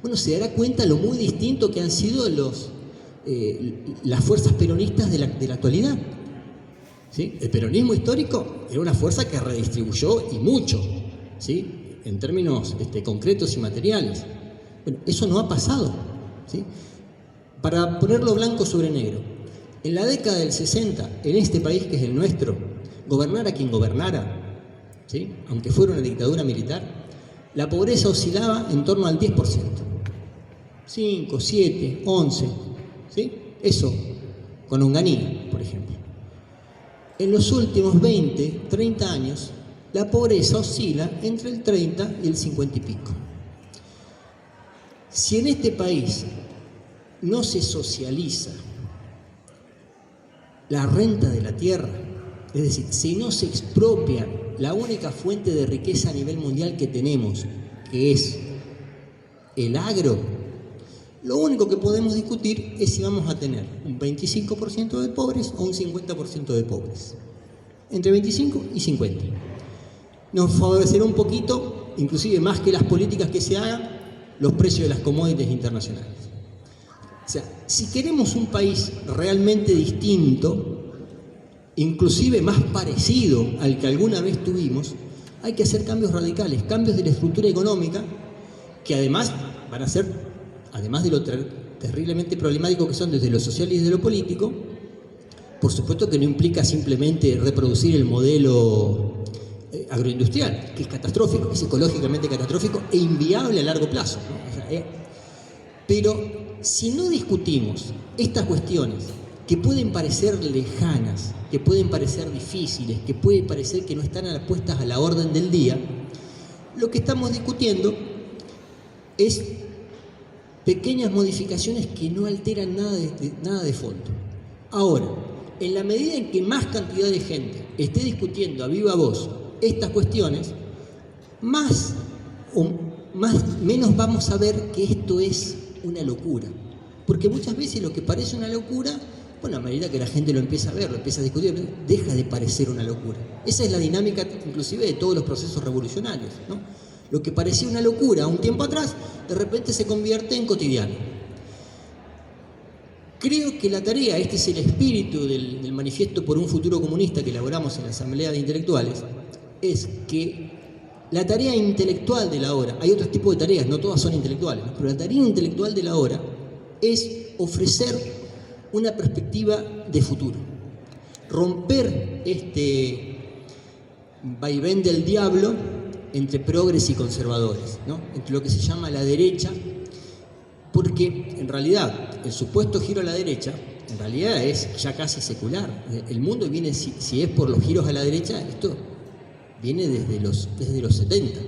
bueno, se dará cuenta lo muy distinto que han sido las fuerzas peronistas de la actualidad. ¿Sí? El peronismo histórico era una fuerza que redistribuyó y mucho, ¿sí? En términos concretos y materiales. Bueno, eso no ha pasado, ¿sí? Para ponerlo blanco sobre negro, en la década del 60, en este país que es el nuestro, gobernara quien gobernara, ¿sí? Aunque fuera una dictadura militar, la pobreza oscilaba en torno al 10%. 5, 7, 11, ¿sí? Eso, con Onganía, por ejemplo. En los últimos 20, 30 años, la pobreza oscila entre el 30 y el 50 y pico. Si en este país no se socializa la renta de la tierra, es decir, si no se expropia la única fuente de riqueza a nivel mundial que tenemos, que es el agro, lo único que podemos discutir es si vamos a tener un 25% de pobres o un 50% de pobres. Entre 25 y 50. Nos favorecerá un poquito, inclusive más que las políticas que se hagan, los precios de las commodities internacionales. O sea, si queremos un país realmente distinto, inclusive más parecido al que alguna vez tuvimos, hay que hacer cambios radicales, cambios de la estructura económica, que además van a ser, además de lo terriblemente problemático que son desde lo social y desde lo político, por supuesto que no implica simplemente reproducir el modelo agroindustrial, que es catastrófico, es ecológicamente catastrófico e inviable a largo plazo, ¿no? O sea, pero si no discutimos estas cuestiones que pueden parecer lejanas, que pueden parecer difíciles, que puede parecer que no están puestas a la orden del día, lo que estamos discutiendo es pequeñas modificaciones que no alteran nada de fondo. Ahora, en la medida en que más cantidad de gente esté discutiendo a viva voz estas cuestiones, menos vamos a ver que esto es una locura. Porque muchas veces lo que parece una locura, bueno, a medida que la gente lo empieza a ver, lo empieza a discutir, deja de parecer una locura. Esa es la dinámica inclusive de todos los procesos revolucionarios, ¿no? Lo que parecía una locura un tiempo atrás, de repente se convierte en cotidiano. Creo que la tarea, este es el espíritu del manifiesto por un futuro comunista que elaboramos en la Asamblea de Intelectuales, es que la tarea intelectual de la hora, hay otros tipos de tareas, no todas son intelectuales, ¿no? Pero la tarea intelectual de la hora es ofrecer una perspectiva de futuro, romper este vaivén del diablo entre progres y conservadores, ¿no? Entre lo que se llama la derecha, porque en realidad el supuesto giro a la derecha en realidad es ya casi secular. El mundo viene, si es por los giros a la derecha, esto viene desde los 70.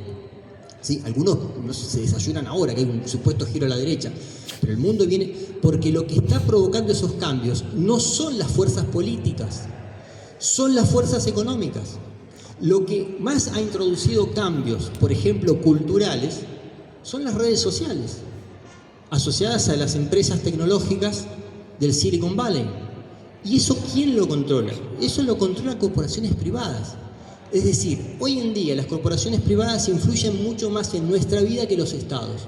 ¿Sí? Algunos no se desayunan ahora que hay un supuesto giro a la derecha, pero el mundo viene porque lo que está provocando esos cambios no son las fuerzas políticas, son las fuerzas económicas. Lo que más ha introducido cambios, por ejemplo, culturales, son las redes sociales, asociadas a las empresas tecnológicas del Silicon Valley. ¿Y eso quién lo controla? Eso lo controlan corporaciones privadas. Es decir, hoy en día las corporaciones privadas influyen mucho más en nuestra vida que los estados.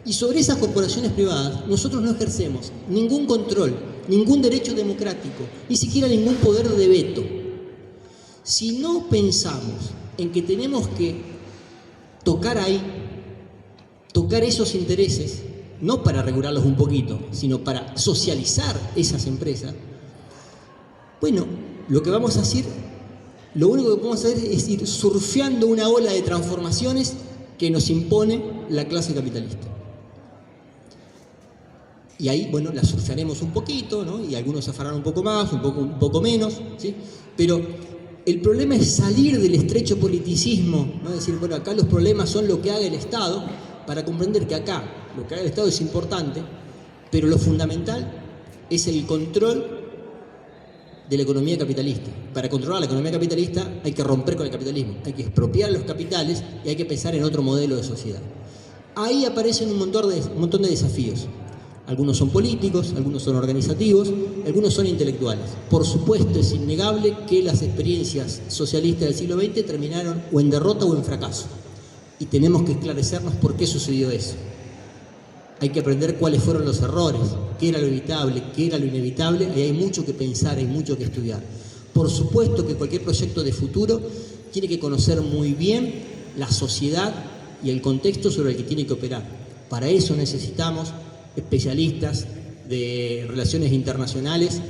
Y sobre esas corporaciones privadas nosotros no ejercemos ningún control, ningún derecho democrático, ni siquiera ningún poder de veto. Si no pensamos en que tenemos que tocar esos intereses, no para regularlos un poquito, sino para socializar esas empresas, bueno, lo único que podemos hacer es ir surfeando una ola de transformaciones que nos impone la clase capitalista. Y ahí, bueno, la surfearemos un poquito, ¿no? Y algunos zafarán un poco más, un poco menos, ¿sí? Pero el problema es salir del estrecho politicismo, ¿no? Es decir, bueno, acá los problemas son lo que haga el Estado, para comprender que acá lo que haga el Estado es importante, pero lo fundamental es el control de la economía capitalista. Para controlar la economía capitalista hay que romper con el capitalismo, hay que expropiar los capitales y hay que pensar en otro modelo de sociedad. Ahí aparecen un montón de desafíos. Algunos son políticos, algunos son organizativos, algunos son intelectuales. Por supuesto, es innegable que las experiencias socialistas del siglo XX terminaron o en derrota o en fracaso. Y tenemos que esclarecernos por qué sucedió eso. Hay que aprender cuáles fueron los errores, qué era lo evitable, qué era lo inevitable, y hay mucho que pensar, hay mucho que estudiar. Por supuesto que cualquier proyecto de futuro tiene que conocer muy bien la sociedad y el contexto sobre el que tiene que operar. Para eso necesitamos especialistas de relaciones internacionales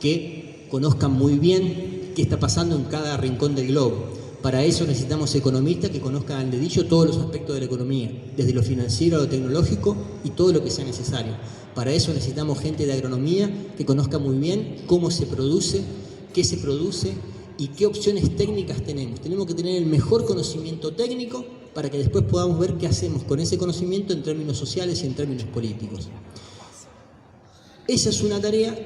que conozcan muy bien qué está pasando en cada rincón del globo. Para eso necesitamos economistas que conozcan al dedillo todos los aspectos de la economía, desde lo financiero a lo tecnológico y todo lo que sea necesario. Para eso necesitamos gente de agronomía que conozca muy bien cómo se produce, qué se produce y qué opciones técnicas tenemos. Tenemos que tener el mejor conocimiento técnico para que después podamos ver qué hacemos con ese conocimiento en términos sociales y en términos políticos. Esa es una tarea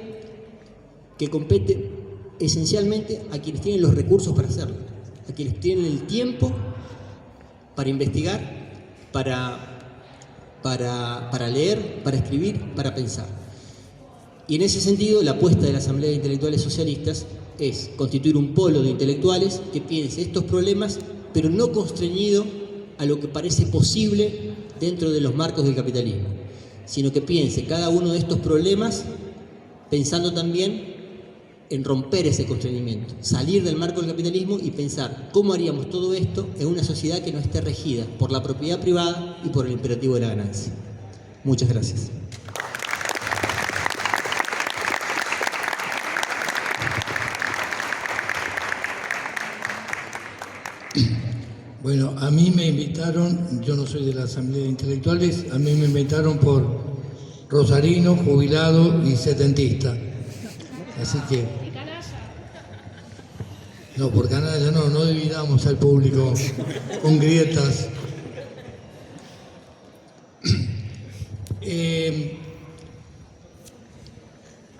que compete esencialmente a quienes tienen los recursos para hacerlo, a quienes tienen el tiempo para investigar, para leer, para escribir, para pensar. Y en ese sentido, la apuesta de la Asamblea de Intelectuales Socialistas es constituir un polo de intelectuales que piense estos problemas, pero no constreñido a lo que parece posible dentro de los marcos del capitalismo, sino que piense cada uno de estos problemas pensando también en romper ese constreñimiento, salir del marco del capitalismo y pensar cómo haríamos todo esto en una sociedad que no esté regida por la propiedad privada y por el imperativo de la ganancia. Muchas gracias. Bueno, a mí me invitaron, yo no soy de la Asamblea de Intelectuales, a mí me invitaron por rosarino, jubilado y setentista. Así que... No, por canalla no dividamos al público con grietas.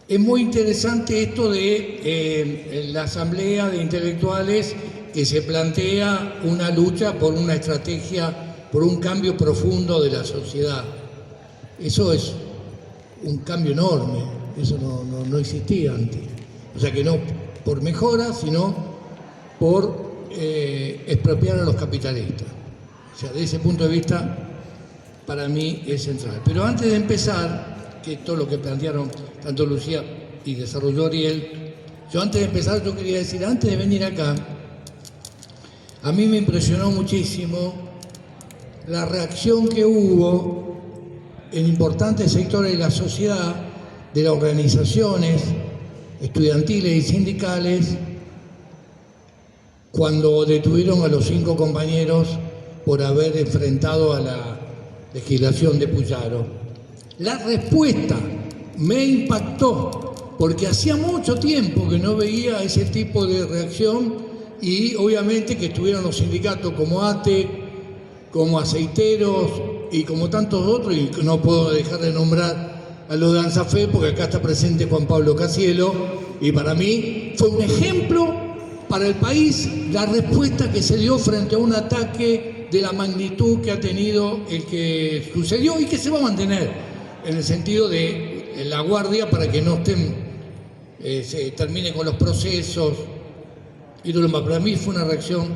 Es muy interesante esto de la Asamblea de Intelectuales, que se plantea una lucha por una estrategia, por un cambio profundo de la sociedad. Eso es un cambio enorme, eso no existía antes. O sea que no por mejora, sino por expropiar a los capitalistas. O sea, de ese punto de vista, para mí es central. Pero antes de empezar, que todo lo que plantearon tanto Lucía y desarrolló Ariel, antes de empezar yo quería decir, antes de venir acá, a mí me impresionó muchísimo la reacción que hubo en importantes sectores de la sociedad, de las organizaciones estudiantiles y sindicales, cuando detuvieron a los 5 compañeros por haber enfrentado a la legislación de Puyaro. La respuesta me impactó, porque hacía mucho tiempo que no veía ese tipo de reacción. Y obviamente que estuvieron los sindicatos como ATE, como Aceiteros y como tantos otros, y no puedo dejar de nombrar a los de ANSAFE porque acá está presente Juan Pablo Casielo, y para mí fue un ejemplo para el país la respuesta que se dio frente a un ataque de la magnitud que ha tenido el que sucedió y que se va a mantener, en el sentido de la guardia para que no se termine con los procesos. Y lo demás, para mí fue una reacción,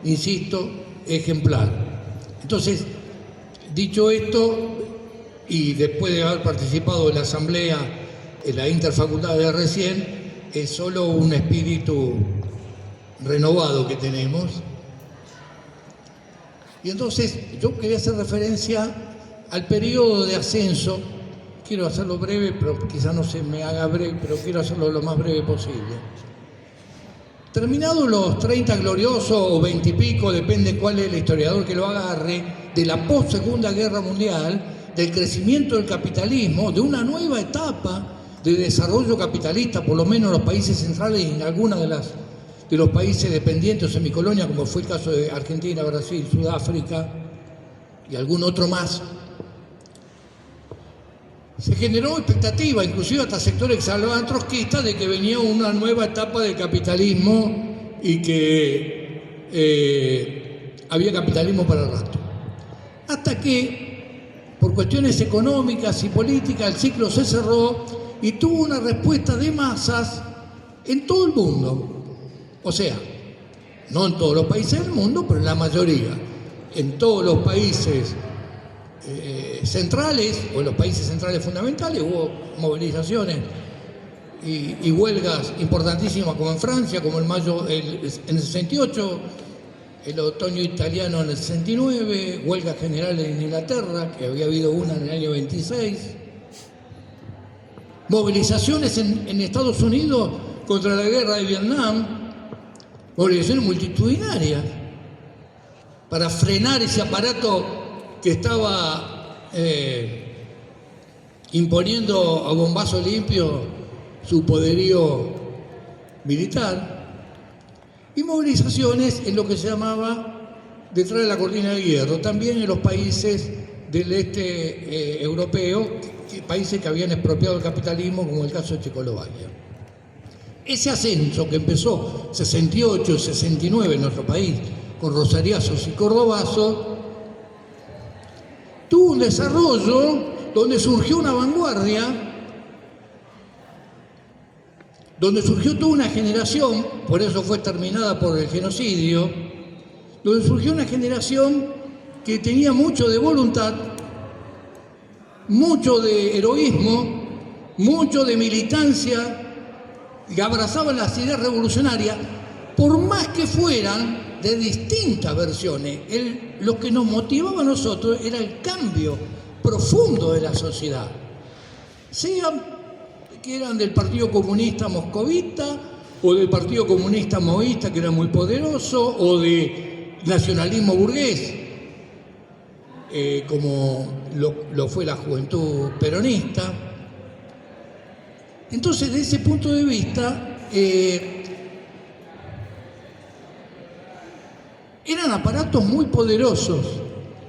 insisto, ejemplar. Entonces, dicho esto, y después de haber participado en la asamblea, en la interfacultad de recién, es solo un espíritu renovado que tenemos. Y entonces, yo quería hacer referencia al periodo de ascenso. Quiero hacerlo breve, pero quizás no se me haga breve, pero quiero hacerlo lo más breve posible. Terminados los 30 gloriosos o 20 y pico, depende cuál es el historiador que lo agarre, de la post-Segunda Guerra Mundial, del crecimiento del capitalismo, de una nueva etapa de desarrollo capitalista, por lo menos en los países centrales y en algunos de los países dependientes o semicolonia, como fue el caso de Argentina, Brasil, Sudáfrica y algún otro más. se generó expectativa, inclusive hasta sectores que se hablaban trotskistas, de que venía una nueva etapa del capitalismo y que había capitalismo para el rato. Hasta que, por cuestiones económicas y políticas, el ciclo se cerró y tuvo una respuesta de masas en todo el mundo. O sea, no en todos los países del mundo, pero en la mayoría. En todos los países centrales, o en los países centrales fundamentales, hubo movilizaciones y huelgas importantísimas, como en Francia, como en mayo en el 68, el otoño italiano en el 69, huelgas generales en Inglaterra, que había habido una en el año 26, movilizaciones en Estados Unidos contra la guerra de Vietnam, movilizaciones multitudinarias para frenar ese aparato que estaba imponiendo a bombazo limpio su poderío militar, y movilizaciones en lo que se llamaba detrás de la cortina de hierro, también en los países del este europeo, países que habían expropiado el capitalismo, como el caso de Checoslovaquia. Ese ascenso que empezó 68 y 69 en nuestro país, con rosariazos y cordobazos, tuvo un desarrollo donde surgió una vanguardia, donde surgió toda una generación, por eso fue terminada por el genocidio, donde surgió una generación que tenía mucho de voluntad, mucho de heroísmo, mucho de militancia, que abrazaban las ideas revolucionarias, por más que fueran de distintas versiones. Lo que nos motivaba a nosotros era el cambio profundo de la sociedad, sean que eran del Partido Comunista Moscovita, o del Partido Comunista Maoísta, que era muy poderoso, o de nacionalismo burgués, como lo fue la juventud peronista. Entonces, desde ese punto de vista, eran aparatos muy poderosos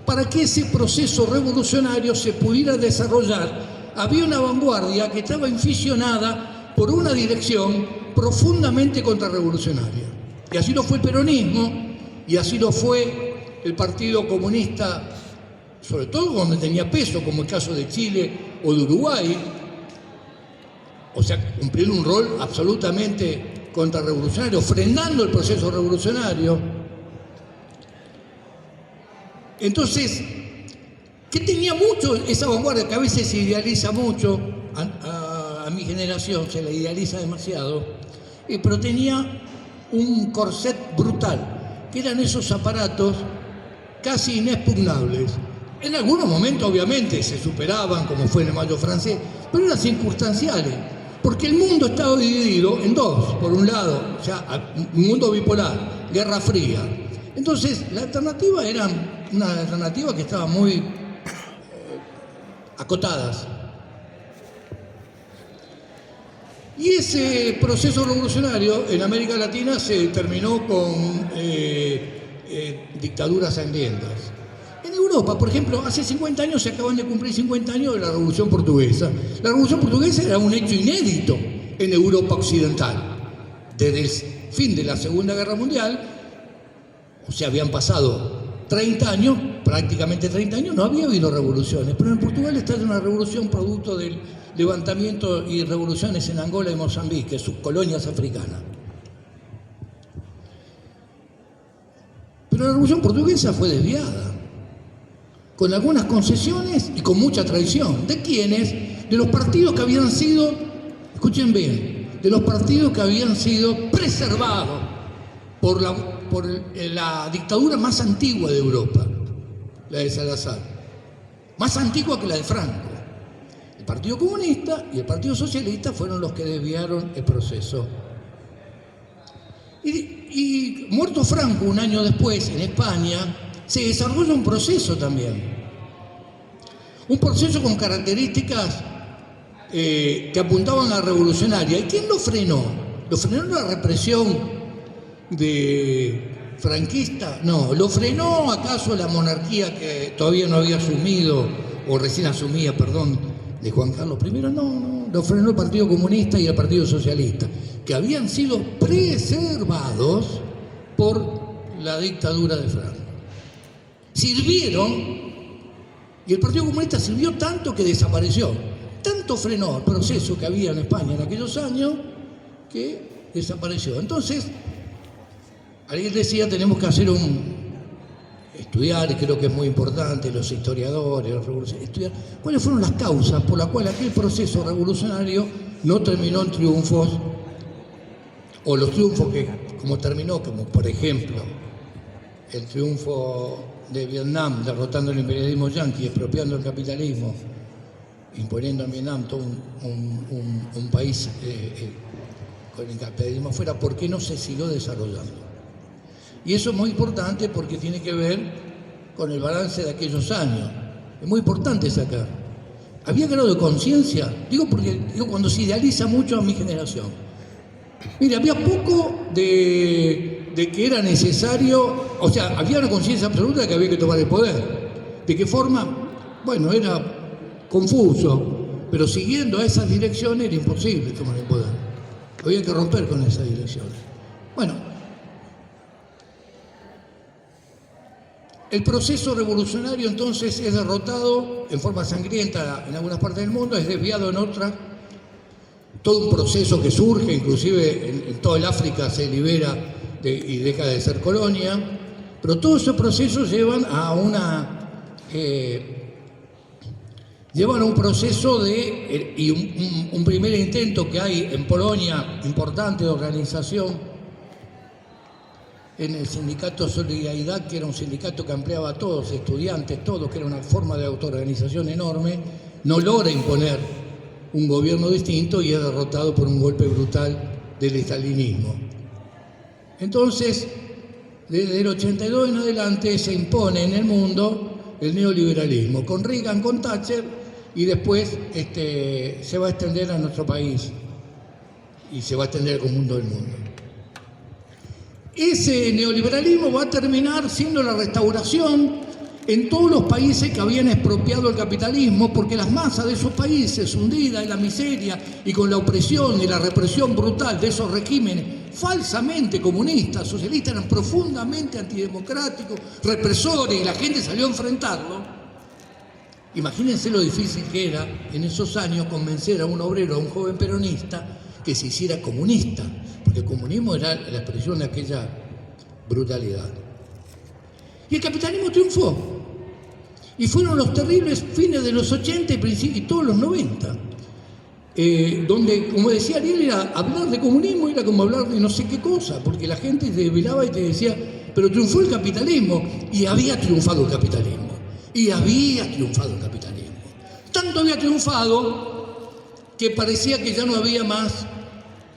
para que ese proceso revolucionario se pudiera desarrollar. Había una vanguardia que estaba inficionada por una dirección profundamente contrarrevolucionaria. Y así lo fue el peronismo, y así lo fue el Partido Comunista, sobre todo donde tenía peso, como el caso de Chile o de Uruguay. O sea, cumplieron un rol absolutamente contrarrevolucionario, frenando el proceso revolucionario. Entonces, ¿qué tenía mucho esa vanguardia? Que a veces se idealiza mucho, a mi generación se la idealiza demasiado, pero tenía un corset brutal, que eran esos aparatos casi inexpugnables. En algunos momentos, obviamente, se superaban, como fue en el Mayo francés, pero eran circunstanciales, porque el mundo estaba dividido en dos. Por un lado, ya un mundo bipolar, Guerra Fría. Entonces, la alternativa era una alternativa que estaba muy acotadas. Y ese proceso revolucionario en América Latina se terminó con dictaduras sangrientas. En Europa, por ejemplo, hace 50 años se acaban de cumplir 50 años de la Revolución Portuguesa. La Revolución Portuguesa era un hecho inédito en Europa occidental. Desde el fin de la Segunda Guerra Mundial, o sea, habían pasado 30 años, prácticamente 30 años, no había habido revoluciones, pero en Portugal está una revolución producto del levantamiento y revoluciones en Angola y Mozambique, sus colonias africanas. Pero la revolución portuguesa fue desviada, con algunas concesiones y con mucha traición. ¿De quiénes? De los partidos que habían sido, escuchen bien, de los partidos que habían sido preservados por la dictadura más antigua de Europa, la de Salazar, más antigua que la de Franco. El Partido Comunista y el Partido Socialista fueron los que desviaron el proceso. Y muerto Franco, un año después, en España, se desarrolla un proceso también. Un proceso con características que apuntaban a la revolucionaria. ¿Y quién lo frenó? ¿Lo frenó la represión franquista? No. ¿Lo frenó acaso la monarquía que todavía no había asumido, o recién asumía, perdón, de Juan Carlos I, no, lo frenó el Partido Comunista y el Partido Socialista, que habían sido preservados por la dictadura de Franco. Sirvieron, y el Partido Comunista sirvió tanto que desapareció. Tanto frenó el proceso que había en España en aquellos años que desapareció. Entonces, alguien decía, tenemos que hacer estudiar, y creo que es muy importante, los historiadores, los revolucionarios, estudiar cuáles fueron las causas por las cuales aquel proceso revolucionario no terminó en triunfos, o los triunfos que, como terminó, como por ejemplo, el triunfo de Vietnam, derrotando el imperialismo yanqui, expropiando el capitalismo, imponiendo en Vietnam todo un país con el capitalismo afuera, ¿por qué no se siguió desarrollando? Y eso es muy importante porque tiene que ver con el balance de aquellos años. Es muy importante sacar. ¿Había grado de conciencia? Digo cuando se idealiza mucho a mi generación. Mire, había poco de que era necesario, o sea, había una conciencia absoluta de que había que tomar el poder. ¿De qué forma? Bueno, era confuso, pero siguiendo a esas direcciones era imposible tomar el poder. Había que romper con esas direcciones. Bueno, el proceso revolucionario entonces es derrotado en forma sangrienta en algunas partes del mundo, es desviado en otras. Todo un proceso que surge, inclusive en toda el África se libera y deja de ser colonia, pero todos esos procesos llevan a un proceso y un primer intento que hay en Polonia importante de organización en el sindicato Solidaridad, que era un sindicato que ampliaba a todos, estudiantes, todos, que era una forma de autoorganización enorme, no logra imponer un gobierno distinto y es derrotado por un golpe brutal del estalinismo. Entonces, desde el 82 en adelante se impone en el mundo el neoliberalismo, con Reagan, con Thatcher, y después se va a extender a nuestro país y se va a extender al conjunto del mundo. Ese neoliberalismo va a terminar siendo la restauración en todos los países que habían expropiado el capitalismo, porque las masas de esos países, hundidas en la miseria y con la opresión y la represión brutal de esos regímenes falsamente comunistas, socialistas, eran profundamente antidemocráticos, represores, y la gente salió a enfrentarlo. Imagínense lo difícil que era en esos años convencer a un obrero, a un joven peronista, que se hiciera comunista, porque el comunismo era la expresión de aquella brutalidad. Y el capitalismo triunfó. Y fueron los terribles fines de los 80 y todos los 90. Donde, como decía Ariel, era hablar de comunismo, era como hablar de no sé qué cosa, porque la gente te velaba y te decía, pero triunfó el capitalismo. Y había triunfado el capitalismo. Tanto había triunfado que parecía que ya no había más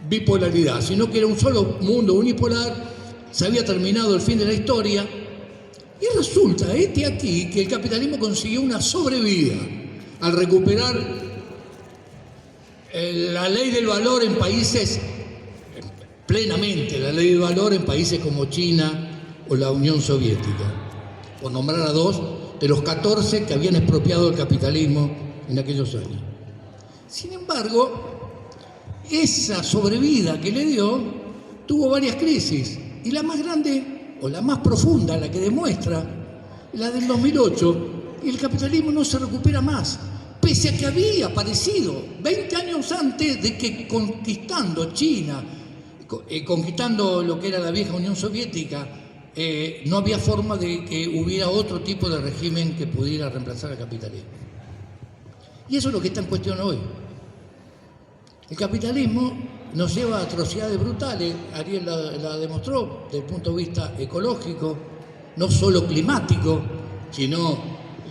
bipolaridad, sino que era un solo mundo unipolar, se había terminado el fin de la historia. Y resulta, aquí, que el capitalismo consiguió una sobrevida al recuperar la ley del valor en países, plenamente la ley del valor en países como China o la Unión Soviética, por nombrar a 2 de los 14 que habían expropiado el capitalismo en aquellos años. Sin embargo, esa sobrevida que le dio tuvo varias crisis, y la más grande o la más profunda, la que demuestra, la del 2008, y el capitalismo no se recupera más, pese a que había aparecido 20 años antes de que, conquistando China, conquistando lo que era la vieja Unión Soviética, no había forma de que hubiera otro tipo de régimen que pudiera reemplazar al capitalismo. Y eso es lo que está en cuestión hoy. El capitalismo nos lleva a atrocidades brutales, Ariel la demostró, desde el punto de vista ecológico, no solo climático, sino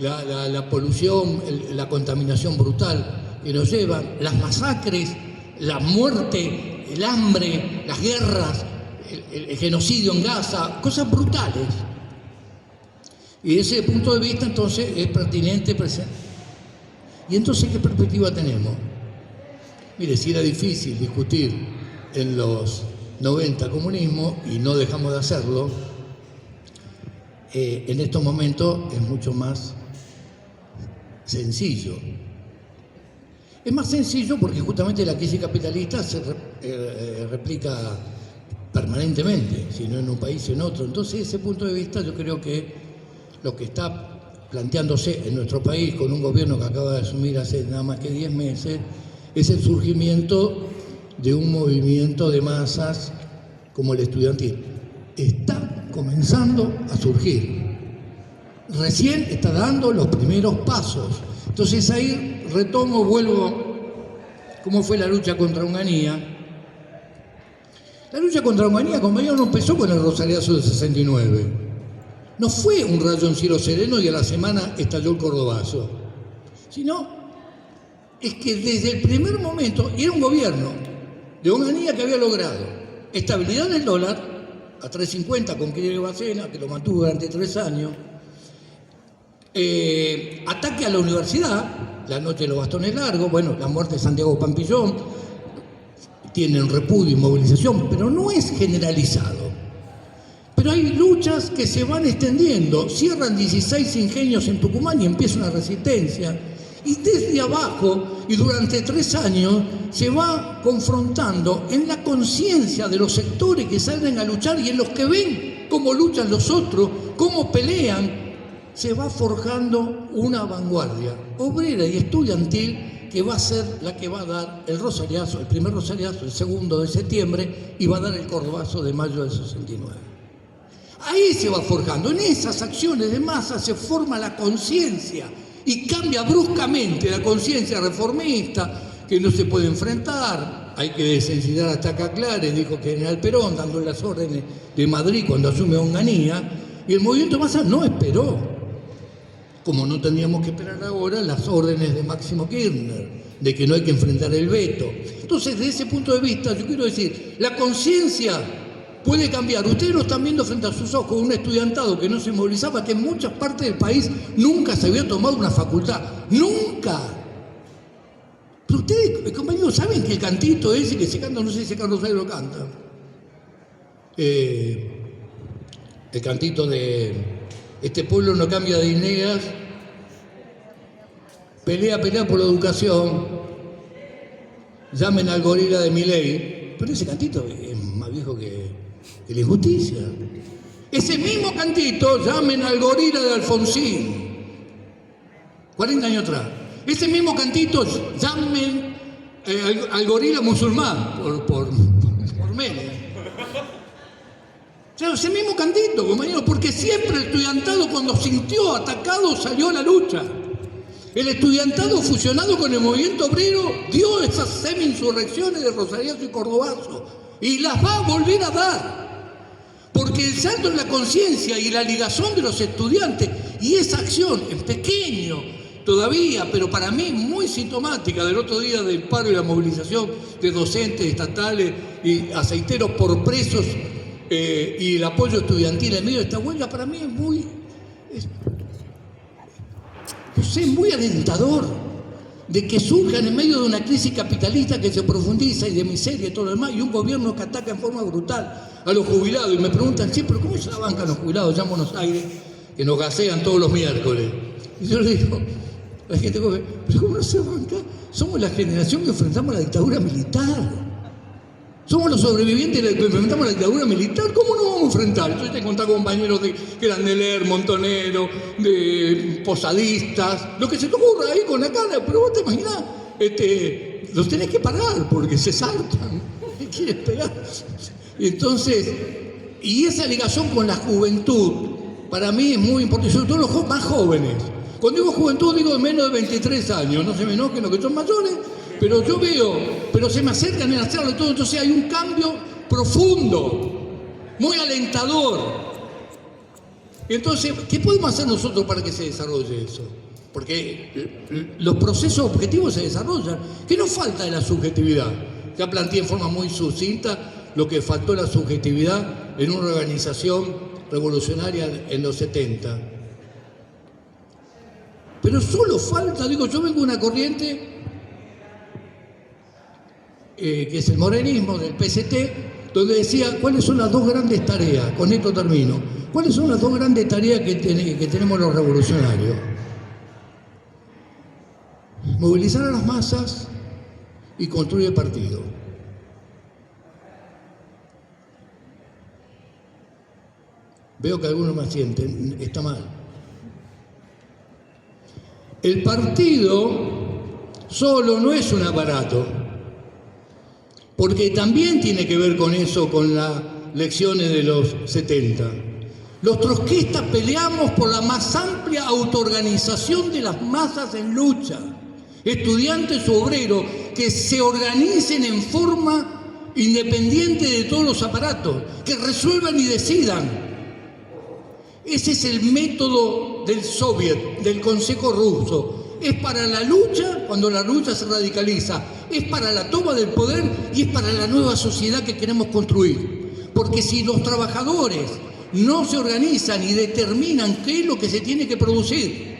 la polución, la contaminación brutal que nos llevan, las masacres, la muerte, el hambre, las guerras, el genocidio en Gaza, cosas brutales. Y desde ese punto de vista entonces es pertinente presente. ¿Y entonces qué perspectiva tenemos? Mire, si era difícil discutir en los 90 comunismo, y no dejamos de hacerlo, en estos momentos es mucho más sencillo. Es más sencillo porque justamente la crisis capitalista se replica permanentemente, si no en un país en otro. Entonces, desde ese punto de vista, yo creo que lo que está planteándose en nuestro país con un gobierno que acaba de asumir hace nada más que 10 meses es el surgimiento de un movimiento de masas como el estudiantil. Está comenzando a surgir. Recién está dando los primeros pasos. Entonces ahí retomo, vuelvo, ¿cómo fue la lucha contra Onganía? La lucha contra Onganía, compañeros, no empezó con el Rosariazo del 69. No fue un rayo en cielo sereno y a la semana estalló el Cordobazo. Sino, es que desde el primer momento era un gobierno de Onganía que había logrado estabilidad del dólar a 3.50 con Kirchner y Bacena, que lo mantuvo durante 3 años, ataque a la universidad, la noche de los bastones largos, bueno, la muerte de Santiago Pampillón, tienen repudio y movilización, pero no es generalizado. Pero hay luchas que se van extendiendo, cierran 16 ingenios en Tucumán y empieza una resistencia, y desde abajo, y durante 3 años, se va confrontando en la conciencia de los sectores que salen a luchar y en los que ven cómo luchan los otros, cómo pelean, se va forjando una vanguardia obrera y estudiantil que va a ser la que va a dar el Rosariazo, el primer Rosariazo, el 2 de septiembre, y va a dar el Cordobazo de mayo del 69. Ahí se va forjando, en esas acciones de masa se forma la conciencia y cambia bruscamente la conciencia reformista que no se puede enfrentar. Hay que desencillar hasta Caclares, dijo General Perón, dando las órdenes de Madrid cuando asume Onganía, y el movimiento de masa no esperó. Como no tendríamos que esperar ahora las órdenes de Máximo Kirchner, de que no hay que enfrentar el veto. Entonces, desde ese punto de vista, yo quiero decir, la conciencia puede cambiar. Ustedes lo están viendo frente a sus ojos, un estudiantado que no se movilizaba, que en muchas partes del país nunca se había tomado una facultad. ¡Nunca! Pero ustedes, compañeros, ¿saben que el cantito ese que se canta, no sé si Carlos Sainz lo canta? El cantito de... Este pueblo no cambia de ideas, pelea por la educación, llamen al gorila de Milei, pero ese cantito es más viejo que la injusticia. Ese mismo cantito, llamen al gorila de Alfonsín, 40 años atrás. Ese mismo cantito, llamen al gorila musulmán, por Menem. O sea, ese mismo cantito, compañero, porque siempre el estudiantado cuando sintió atacado salió a la lucha. El estudiantado fusionado con el movimiento obrero dio esas semi-insurrecciones de Rosariazo y Cordobazo y las va a volver a dar. Porque el salto en la conciencia y la ligazón de los estudiantes y esa acción en pequeño todavía, pero para mí muy sintomática del otro día del paro y la movilización de docentes estatales y aceiteros por presos, y el apoyo estudiantil en medio de esta huelga, para mí es muy alentador de que surjan en medio de una crisis capitalista que se profundiza y de miseria y todo lo demás, y un gobierno que ataca en forma brutal a los jubilados. Y me preguntan, sí, pero ¿cómo se la bancan los jubilados allá en Buenos Aires, que nos gasean todos los miércoles? Y yo le digo, la gente come, pero ¿cómo no se banca? Somos la generación que enfrentamos la dictadura militar. Somos los sobrevivientes que enfrentamos la dictadura militar. ¿Cómo no vamos a enfrentar? Entonces te contaba compañeros que eran de Ler, Montonero, de posadistas, lo que se te ocurra ahí con la cara, pero vos te imaginás, los tenés que parar porque se saltan, y quieren pegar. Entonces, y esa ligación con la juventud, para mí es muy importante, sobre todo los más jóvenes. Cuando digo juventud, digo de menos de 23 años, no se me enojen los que son mayores, pero yo veo, pero se me acercan en la charla y todo, entonces hay un cambio profundo, muy alentador. Entonces, ¿qué podemos hacer nosotros para que se desarrolle eso? Porque los procesos objetivos se desarrollan. ¿Qué nos falta de la subjetividad? Ya planteé en forma muy sucinta lo que faltó la subjetividad en una organización revolucionaria en los 70. Pero solo falta, digo, yo vengo de una corriente que es el morenismo del PST, donde decía cuáles son las 2 grandes tareas, con esto termino, cuáles son las 2 grandes tareas que tenemos los revolucionarios. Movilizar a las masas y construye partido. Veo que algunos me sienten, está mal. El partido solo no es un aparato, porque también tiene que ver con eso, con las lecciones de los 70. Los trotskistas peleamos por la más amplia autoorganización de las masas en lucha. Estudiantes o obreros que se organicen en forma independiente de todos los aparatos, que resuelvan y decidan. Ese es el método del soviet, del Consejo ruso. Es para la lucha, cuando la lucha se radicaliza, es para la toma del poder y es para la nueva sociedad que queremos construir. Porque si los trabajadores no se organizan y determinan qué es lo que se tiene que producir,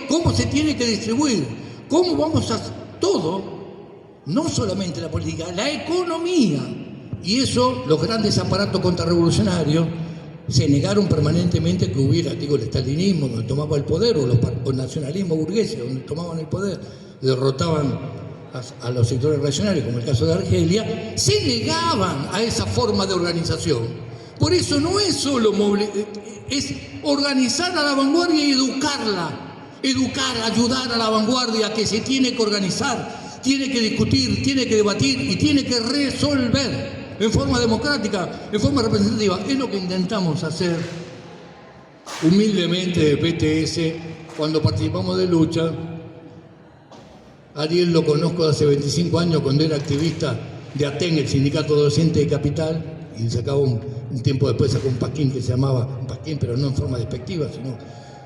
cómo se tiene que distribuir, cómo vamos a todo, no solamente la política, la economía. Y eso, los grandes aparatos contrarrevolucionarios se negaron permanentemente que hubiera, digo, el estalinismo, donde tomaba el poder, o el nacionalismo burgués, donde tomaban el poder, derrotaban a los sectores reaccionarios, como el caso de Argelia, se negaban a esa forma de organización. Por eso no es solo es organizar a la vanguardia y educarla, ayudar a la vanguardia que se tiene que organizar, tiene que discutir, tiene que debatir y tiene que resolver en forma democrática, en forma representativa. Es lo que intentamos hacer humildemente de PTS cuando participamos de lucha. Ariel lo conozco de hace 25 años cuando era activista de ATEN, el sindicato docente de Capital, y sacaba un tiempo después sacó un pasquín que se llamaba, un pasquín pero no en forma despectiva, sino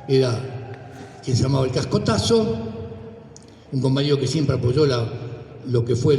que se llamaba el cascotazo, un compañero que siempre apoyó lo que fue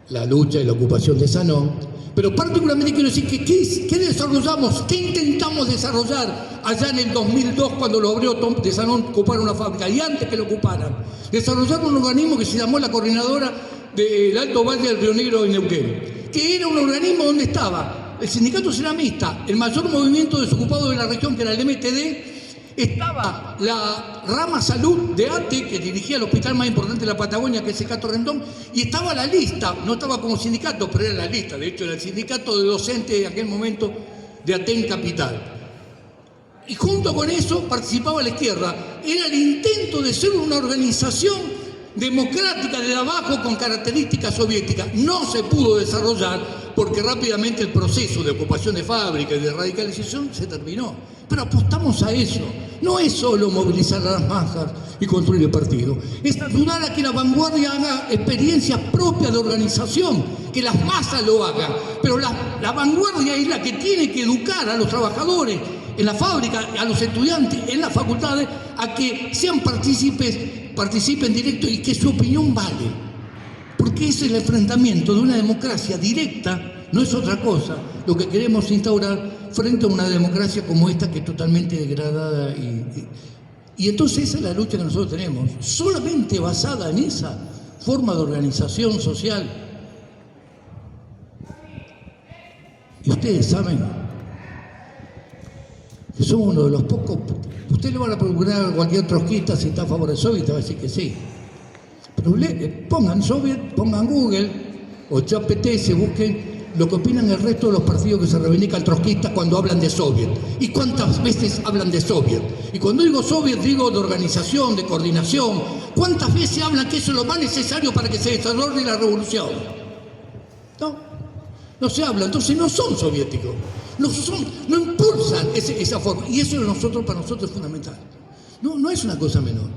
la lucha y la ocupación de Sanón, pero particularmente quiero decir que ¿qué desarrollamos? ¿Qué intentamos desarrollar allá en el 2002 cuando los obreros de Sanón ocuparon la fábrica y antes que lo ocuparan? Desarrollamos un organismo que se llamó la Coordinadora del Alto Valle del Río Negro de Neuquén, que era un organismo donde estaba el sindicato ceramista, el mayor movimiento desocupado de la región, que era el MTD, estaba la rama salud de ATE, que dirigía el hospital más importante de la Patagonia, que es el Cato Rendón, y estaba la lista, no estaba como sindicato, pero era la lista, de hecho era el sindicato de docentes de aquel momento de ATEN Capital. Y junto con eso participaba la izquierda. Era el intento de ser una organización democrática de abajo con características soviéticas. No se pudo desarrollar porque rápidamente el proceso de ocupación de fábricas y de radicalización se terminó. Pero apostamos a eso. No es solo movilizar a las masas y construir el partido. Es ayudar a que la vanguardia haga experiencias propias de organización, que las masas lo hagan. Pero la vanguardia es la que tiene que educar a los trabajadores en la fábrica, a los estudiantes en las facultades, a que sean participen directo y que su opinión vale. Porque ese es el enfrentamiento de una democracia directa, no es otra cosa lo que queremos instaurar frente a una democracia como esta, que es totalmente degradada. Y entonces esa es la lucha que nosotros tenemos, solamente basada en esa forma de organización social. Y ustedes saben que somos uno de los pocos. Ustedes le van a preguntar a cualquier trotskista si está a favor del soviet, te va a decir que sí. Pero pongan soviet, pongan Google o ChatGPT, busquen lo que opinan el resto de los partidos que se reivindican trotskistas cuando hablan de soviet. ¿Y cuántas veces hablan de soviet? Y cuando digo soviet digo de organización, de coordinación. ¿Cuántas veces hablan que eso es lo más necesario para que se desarrolle la revolución? No se habla, entonces no son soviéticos. No impulsan esa forma. Y eso para nosotros es fundamental. No es una cosa menor.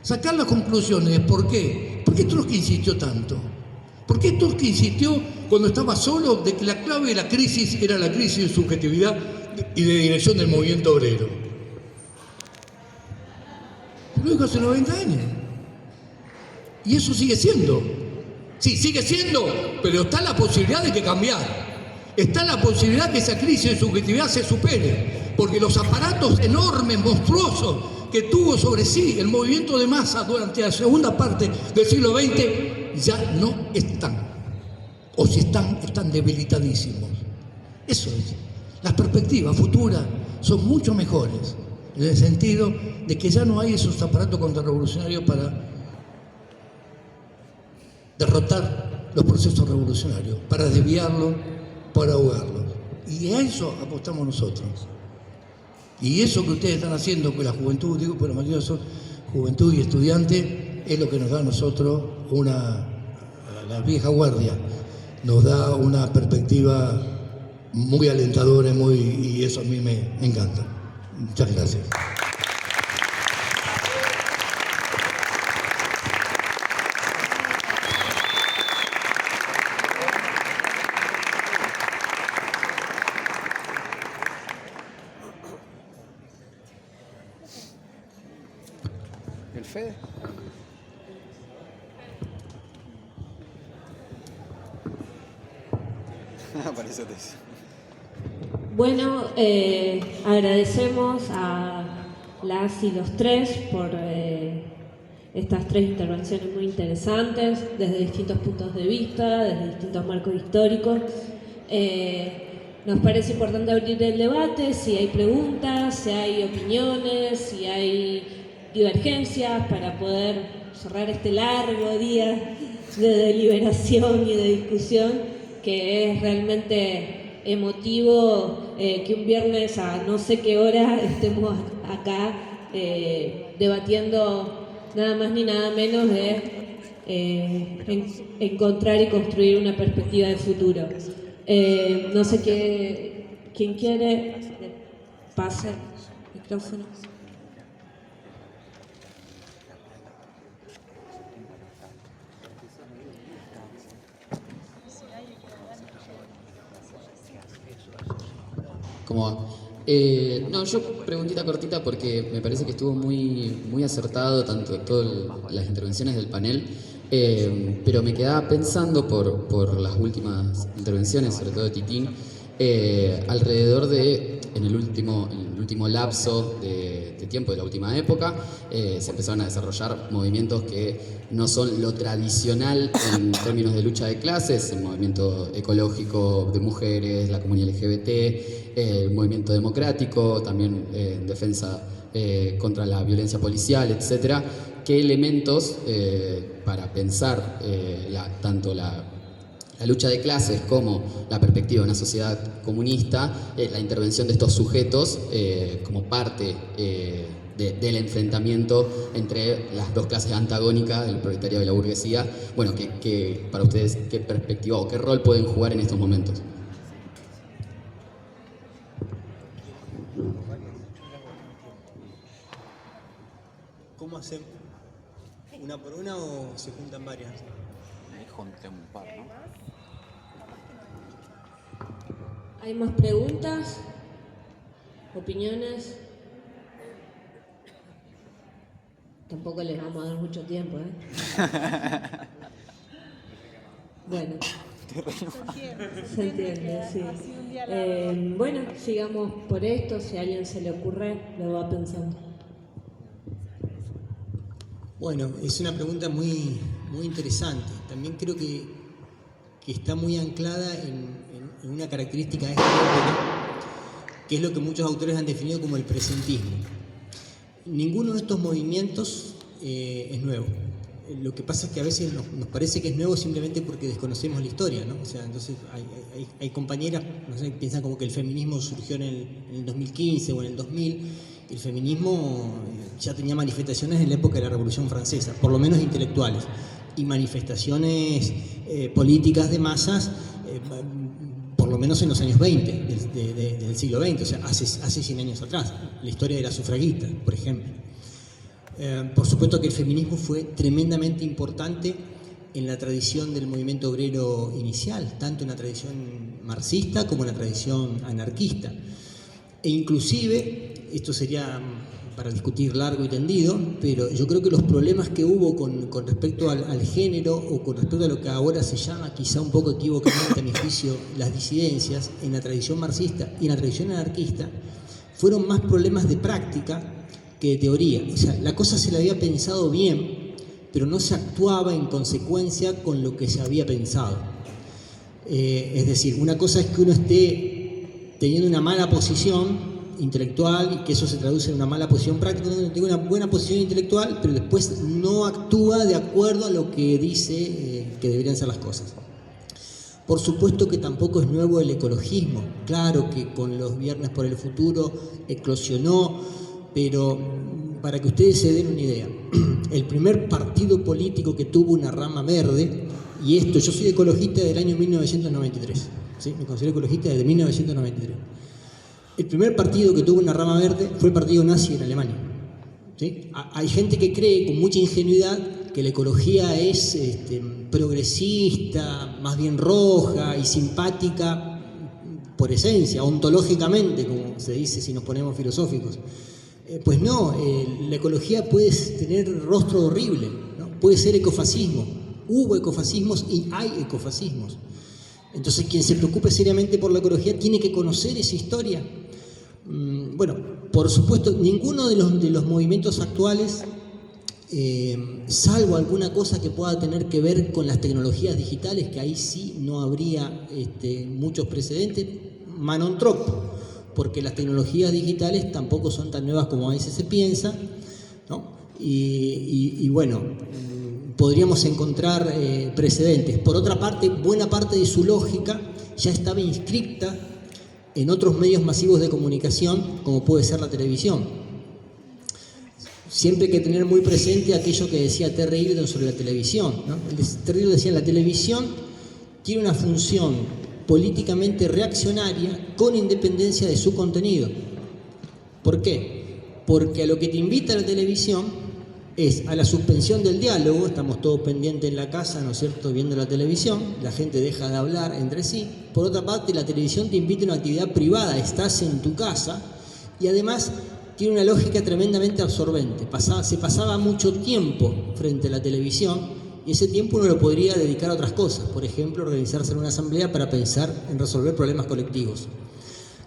Sacar las conclusiones. ¿Por qué? ¿Por qué Trotsky insistió tanto? ¿Por qué Trotsky insistió cuando estaba solo de que la clave de la crisis era la crisis de subjetividad y de dirección del movimiento obrero? Lo dijo hace 90 años. Y eso sigue siendo. Sí, sigue siendo, pero está la posibilidad de que cambiar. Está la posibilidad que esa crisis de subjetividad se supere, porque los aparatos enormes, monstruosos, que tuvo sobre sí el movimiento de masas durante la segunda parte del siglo XX ya no están, o si están debilitadísimos. Eso es. Las perspectivas futuras son mucho mejores, en el sentido de que ya no hay esos aparatos contrarrevolucionarios para derrotar los procesos revolucionarios, para desviarlos, para ahogarlos. Y a eso apostamos nosotros. Y eso que ustedes están haciendo con la juventud, digo, pues la mayoría son juventud y estudiantes, es lo que nos da a nosotros la vieja guardia, nos da una perspectiva muy alentadora y eso a mí me encanta. Muchas gracias. ¿El Fede? Para eso te dice. Bueno, agradecemos a las y los tres por estas tres intervenciones muy interesantes, desde distintos puntos de vista, desde distintos marcos históricos. Nos parece importante abrir el debate, si hay preguntas, si hay opiniones, si hay divergencias, para poder cerrar este largo día de deliberación y de discusión, que es realmente emotivo que un viernes a no sé qué hora estemos acá debatiendo nada más ni nada menos de encontrar y construir una perspectiva de futuro. No sé quién quiere, pase el micrófono. ¿Cómo va? No, yo preguntita cortita porque me parece que estuvo muy acertado todas las intervenciones del panel, pero me quedaba pensando por las últimas intervenciones, sobre todo de Titín, alrededor de, en el último lapso de tiempo de la última época, se empezaron a desarrollar movimientos que no son lo tradicional en términos de lucha de clases, el movimiento ecológico de mujeres, la comunidad LGBT, el movimiento democrático, también en defensa contra la violencia policial, etcétera. ¿Qué elementos para pensar tanto la lucha de clases como la perspectiva de una sociedad comunista, la intervención de estos sujetos como parte del enfrentamiento entre las dos clases antagónicas, del proletariado y la burguesía? Bueno, que para ustedes, ¿qué perspectiva o qué rol pueden jugar en estos momentos? ¿Cómo hacemos? ¿Una por una o se juntan varias? Me junté un par, ¿no? ¿Hay más preguntas? ¿Opiniones? Tampoco les vamos a dar mucho tiempo, Bueno. Se entiende, sí. Bueno, sigamos por esto. Si a alguien se le ocurre, lo va pensando. Bueno, es una pregunta muy interesante. También creo que está muy anclada en una característica de esta época, que es lo que muchos autores han definido como el presentismo. Ninguno de estos movimientos es nuevo. Lo que pasa es que a veces nos parece que es nuevo simplemente porque desconocemos la historia, ¿no? O sea, entonces hay compañeras, no sé, piensan como que el feminismo surgió en el 2015 o en el 2000. El feminismo ya tenía manifestaciones en la época de la Revolución Francesa, por lo menos intelectuales, y manifestaciones políticas de masas, por lo menos en los años 20 del siglo XX, o sea, hace 100 años atrás. La historia de la sufragista, por ejemplo. Por supuesto que el feminismo fue tremendamente importante en la tradición del movimiento obrero inicial, tanto en la tradición marxista como en la tradición anarquista. E inclusive, esto sería para discutir largo y tendido, pero yo creo que los problemas que hubo con respecto al género o con respecto a lo que ahora se llama, quizá un poco equivocadamente a mi juicio, las disidencias en la tradición marxista y en la tradición anarquista, fueron más problemas de práctica que de teoría. O sea, la cosa se la había pensado bien, pero no se actuaba en consecuencia con lo que se había pensado. Es decir, una cosa es que uno esté teniendo una mala posición intelectual y que eso se traduce en una mala posición práctica. Uno tiene una buena posición intelectual, pero después no actúa de acuerdo a lo que dice que deberían ser las cosas. Por supuesto que tampoco es nuevo el ecologismo. Claro que con los Viernes por el Futuro eclosionó, pero para que ustedes se den una idea, el primer partido político que tuvo una rama verde, y esto, yo soy ecologista del año 1993, ¿sí? Me considero ecologista desde 1993. El primer partido que tuvo una rama verde fue el partido nazi en Alemania, ¿sí? Hay gente que cree con mucha ingenuidad que la ecología es progresista, más bien roja y simpática por esencia, ontológicamente, como se dice si nos ponemos filosóficos. Pues no, la ecología puede tener rostro horrible, ¿no? Puede ser ecofascismo. Hubo ecofascismos y hay ecofascismos. Entonces, quien se preocupe seriamente por la ecología tiene que conocer esa historia. Bueno, por supuesto, ninguno de los movimientos actuales, salvo alguna cosa que pueda tener que ver con las tecnologías digitales, que ahí sí no habría muchos precedentes, Manon trop, porque las tecnologías digitales tampoco son tan nuevas como a veces se piensa, ¿no? Y bueno, podríamos encontrar precedentes. Por otra parte, buena parte de su lógica ya estaba inscripta en otros medios masivos de comunicación, como puede ser la televisión. Siempre hay que tener muy presente aquello que decía Terry Eagleton sobre la televisión, ¿no? Terry Eagleton decía: la televisión tiene una función políticamente reaccionaria con independencia de su contenido. ¿Por qué? Porque a lo que te invita la televisión es a la suspensión del diálogo. Estamos todos pendientes en la casa, ¿no es cierto?, viendo la televisión, la gente deja de hablar entre sí. Por otra parte, la televisión te invita a una actividad privada, estás en tu casa, y además tiene una lógica tremendamente absorbente. Se pasaba mucho tiempo frente a la televisión, y ese tiempo uno lo podría dedicar a otras cosas, por ejemplo, organizarse en una asamblea para pensar en resolver problemas colectivos.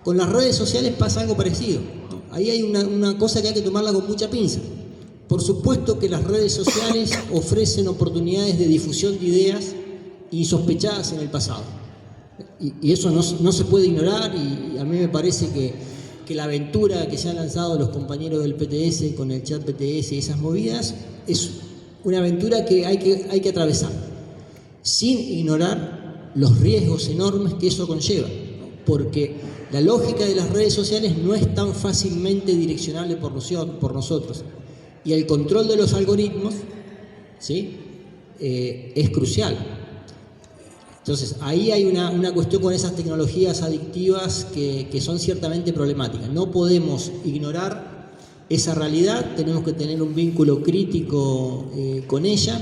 Con las redes sociales pasa algo parecido, ¿no? Ahí hay una cosa que hay que tomarla con mucha pinza. Por supuesto que las redes sociales ofrecen oportunidades de difusión de ideas insospechadas en el pasado. Y eso no se puede ignorar, y a mí me parece que la aventura que se han lanzado los compañeros del PTS con el chat PTS y esas movidas es una aventura que hay que atravesar, sin ignorar los riesgos enormes que eso conlleva, ¿no? Porque la lógica de las redes sociales no es tan fácilmente direccionable por nosotros. Y el control de los algoritmos, ¿sí?, es crucial. Entonces, ahí hay una cuestión con esas tecnologías adictivas que son ciertamente problemáticas. No podemos ignorar esa realidad, tenemos que tener un vínculo crítico con ella,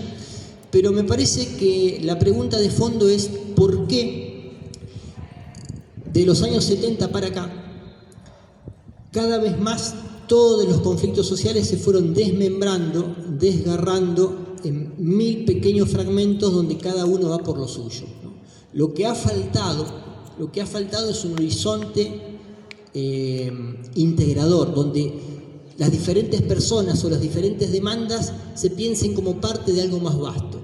pero me parece que la pregunta de fondo es: ¿por qué de los años 70 para acá cada vez más todos los conflictos sociales se fueron desmembrando, desgarrando en 1000 pequeños fragmentos donde cada uno va por lo suyo, ¿no? Lo que ha faltado es un horizonte integrador, donde las diferentes personas o las diferentes demandas se piensen como parte de algo más vasto.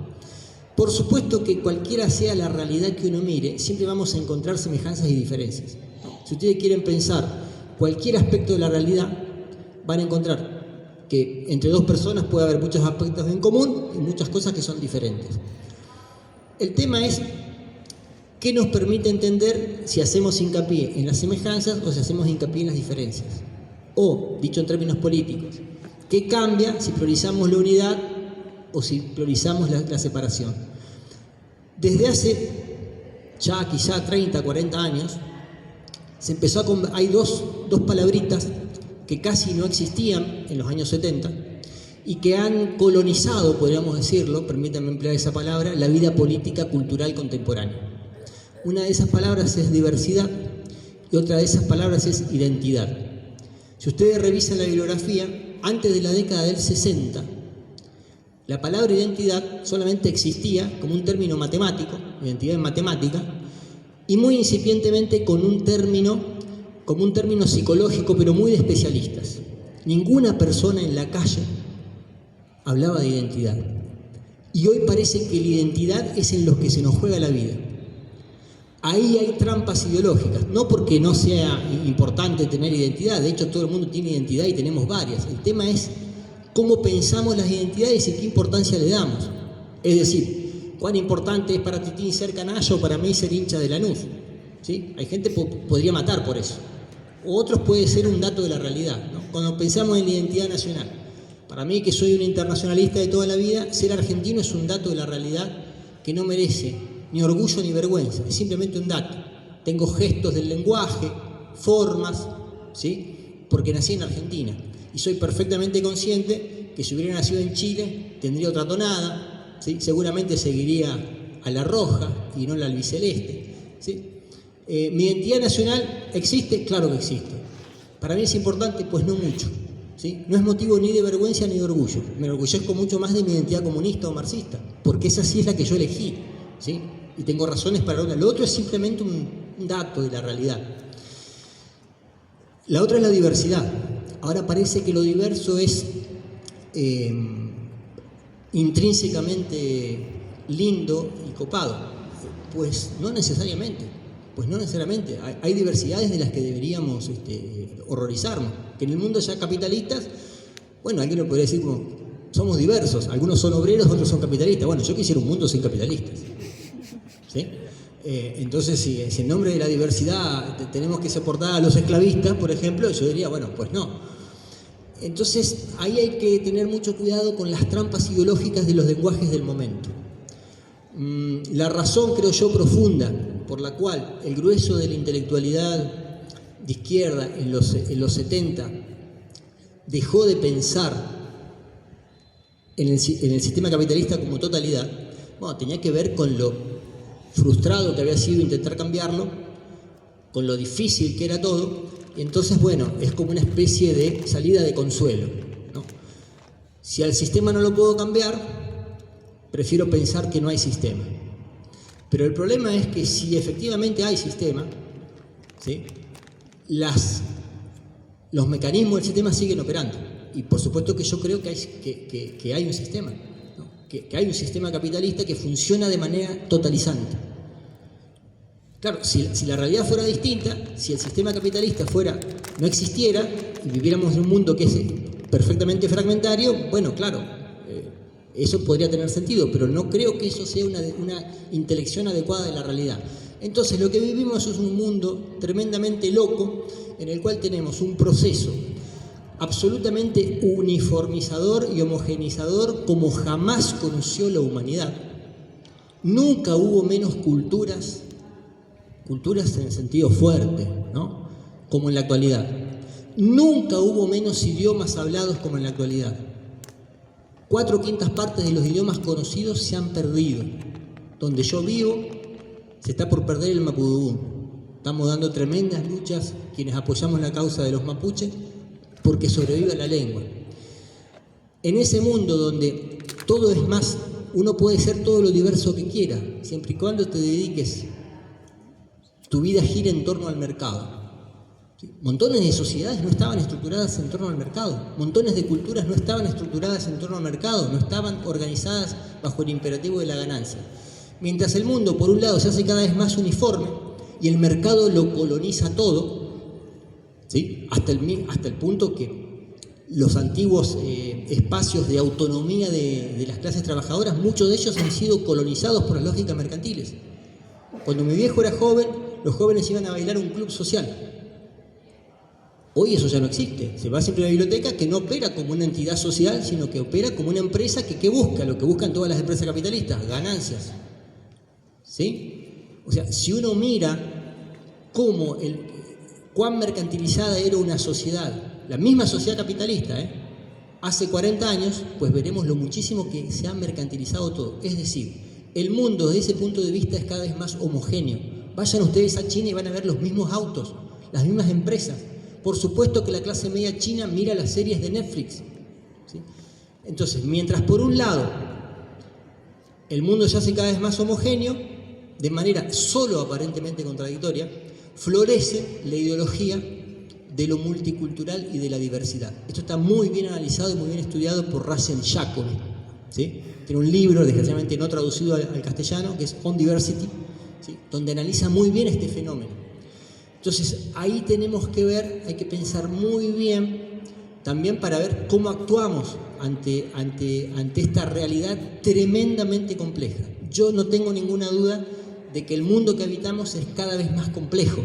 Por supuesto que cualquiera sea la realidad que uno mire, siempre vamos a encontrar semejanzas y diferencias, ¿no? Si ustedes quieren pensar cualquier aspecto de la realidad, van a encontrar que entre dos personas puede haber muchos aspectos en común y muchas cosas que son diferentes. El tema es qué nos permite entender si hacemos hincapié en las semejanzas o si hacemos hincapié en las diferencias. O, dicho en términos políticos, ¿qué cambia si priorizamos la unidad o si priorizamos la separación? Desde hace ya quizá 30, 40 años, se empezó hay dos palabritas que casi no existían en los años 70 y que han colonizado, podríamos decirlo, permítanme emplear esa palabra, la vida política cultural contemporánea. Una de esas palabras es diversidad y otra de esas palabras es identidad. Si ustedes revisan la bibliografía, antes de la década del 60, la palabra identidad solamente existía como un término matemático, identidad en matemática, y muy incipientemente como un término psicológico, pero muy de especialistas. Ninguna persona en la calle hablaba de identidad. Y hoy parece que la identidad es en lo que se nos juega la vida. Ahí hay trampas ideológicas, no porque no sea importante tener identidad, de hecho todo el mundo tiene identidad y tenemos varias. El tema es cómo pensamos las identidades y qué importancia le damos. Es decir, cuán importante es para Titín ser canalla o para mí ser hincha de Lanús. ¿Sí? Hay gente que podría matar por eso. O otros puede ser un dato de la realidad, ¿no? Cuando pensamos en la identidad nacional, para mí, que soy un internacionalista de toda la vida, ser argentino es un dato de la realidad que no merece ni orgullo ni vergüenza, es simplemente un dato. Tengo gestos del lenguaje, formas, ¿sí? Porque nací en Argentina y soy perfectamente consciente que si hubiera nacido en Chile tendría otra tonada, ¿sí? Seguramente seguiría a la roja y no la albiceleste, ¿sí? ¿Mi identidad nacional existe? Claro que existe. Para mí es importante, pues no mucho, ¿sí? No es motivo ni de vergüenza ni de orgullo. Me enorgullezco mucho más de mi identidad comunista o marxista, porque esa sí es la que yo elegí, ¿sí? Y tengo razones para una. Lo otro es simplemente un dato de la realidad. La otra es la diversidad. Ahora parece que lo diverso es intrínsecamente lindo y copado. Pues no necesariamente. Hay diversidades de las que deberíamos horrorizarnos. Que en el mundo ya capitalistas, bueno, alguien lo podría decir como, somos diversos. Algunos son obreros, otros son capitalistas. Bueno, yo quisiera un mundo sin capitalistas. ¿Sí? Entonces, si en nombre de la diversidad tenemos que soportar a los esclavistas, por ejemplo, yo diría, bueno, pues no. Entonces, ahí hay que tener mucho cuidado con las trampas ideológicas de los lenguajes del momento. La razón, creo yo, profunda por la cual el grueso de la intelectualidad de izquierda en los 70 dejó de pensar en el sistema capitalista como totalidad, bueno, tenía que ver con lo frustrado que había sido intentar cambiarlo, con lo difícil que era todo, y entonces, bueno, es como una especie de salida de consuelo, ¿no? Si al sistema no lo puedo cambiar, prefiero pensar que no hay sistema. Pero el problema es que si efectivamente hay sistema, ¿sí? Los mecanismos del sistema siguen operando. Y por supuesto que yo creo que hay un sistema, ¿no? Que hay un sistema capitalista que funciona de manera totalizante. Claro, si la realidad fuera distinta, si el sistema capitalista no existiera y viviéramos en un mundo que es perfectamente fragmentario, bueno, claro, eso podría tener sentido, pero no creo que eso sea una intelección adecuada de la realidad. Entonces, lo que vivimos es un mundo tremendamente loco en el cual tenemos un proceso absolutamente uniformizador y homogeneizador como jamás conoció la humanidad. Nunca hubo menos culturas en el sentido fuerte, ¿no? Como en la actualidad. Nunca hubo menos idiomas hablados como en la actualidad. 4/5 partes de los idiomas conocidos se han perdido. Donde yo vivo, se está por perder el mapudungún. Estamos dando tremendas luchas, quienes apoyamos la causa de los mapuches, porque sobreviva la lengua. En ese mundo donde todo es más, uno puede ser todo lo diverso que quiera, siempre y cuando te dediques, tu vida gira en torno al mercado. Montones de sociedades no estaban estructuradas en torno al mercado, montones de culturas no estaban estructuradas en torno al mercado, no estaban organizadas bajo el imperativo de la ganancia. Mientras el mundo, por un lado, se hace cada vez más uniforme y el mercado lo coloniza todo, ¿sí? hasta el punto que los antiguos espacios de autonomía de las clases trabajadoras, muchos de ellos han sido colonizados por las lógicas mercantiles. Cuando mi viejo era joven, los jóvenes iban a bailar a un club social. Hoy eso ya no existe. Se va siempre a una biblioteca que no opera como una entidad social, sino que opera como una empresa que busca, lo que buscan todas las empresas capitalistas, ganancias. ¿Sí? O sea, si uno mira cuán mercantilizada era una sociedad, la misma sociedad capitalista, hace 40 años, pues veremos lo muchísimo que se ha mercantilizado todo. Es decir, el mundo desde ese punto de vista es cada vez más homogéneo. Vayan ustedes a China y van a ver los mismos autos, las mismas empresas. Por supuesto que la clase media china mira las series de Netflix, ¿sí? Entonces, mientras por un lado el mundo se hace cada vez más homogéneo, de manera solo aparentemente contradictoria, florece la ideología de lo multicultural y de la diversidad. Esto está muy bien analizado y muy bien estudiado por Russell Jacobi, ¿sí? Tiene un libro, desgraciadamente no traducido al castellano, que es On Diversity, ¿sí? Donde analiza muy bien este fenómeno. Entonces, ahí tenemos que ver, hay que pensar muy bien también para ver cómo actuamos ante esta realidad tremendamente compleja. Yo no tengo ninguna duda de que el mundo que habitamos es cada vez más complejo,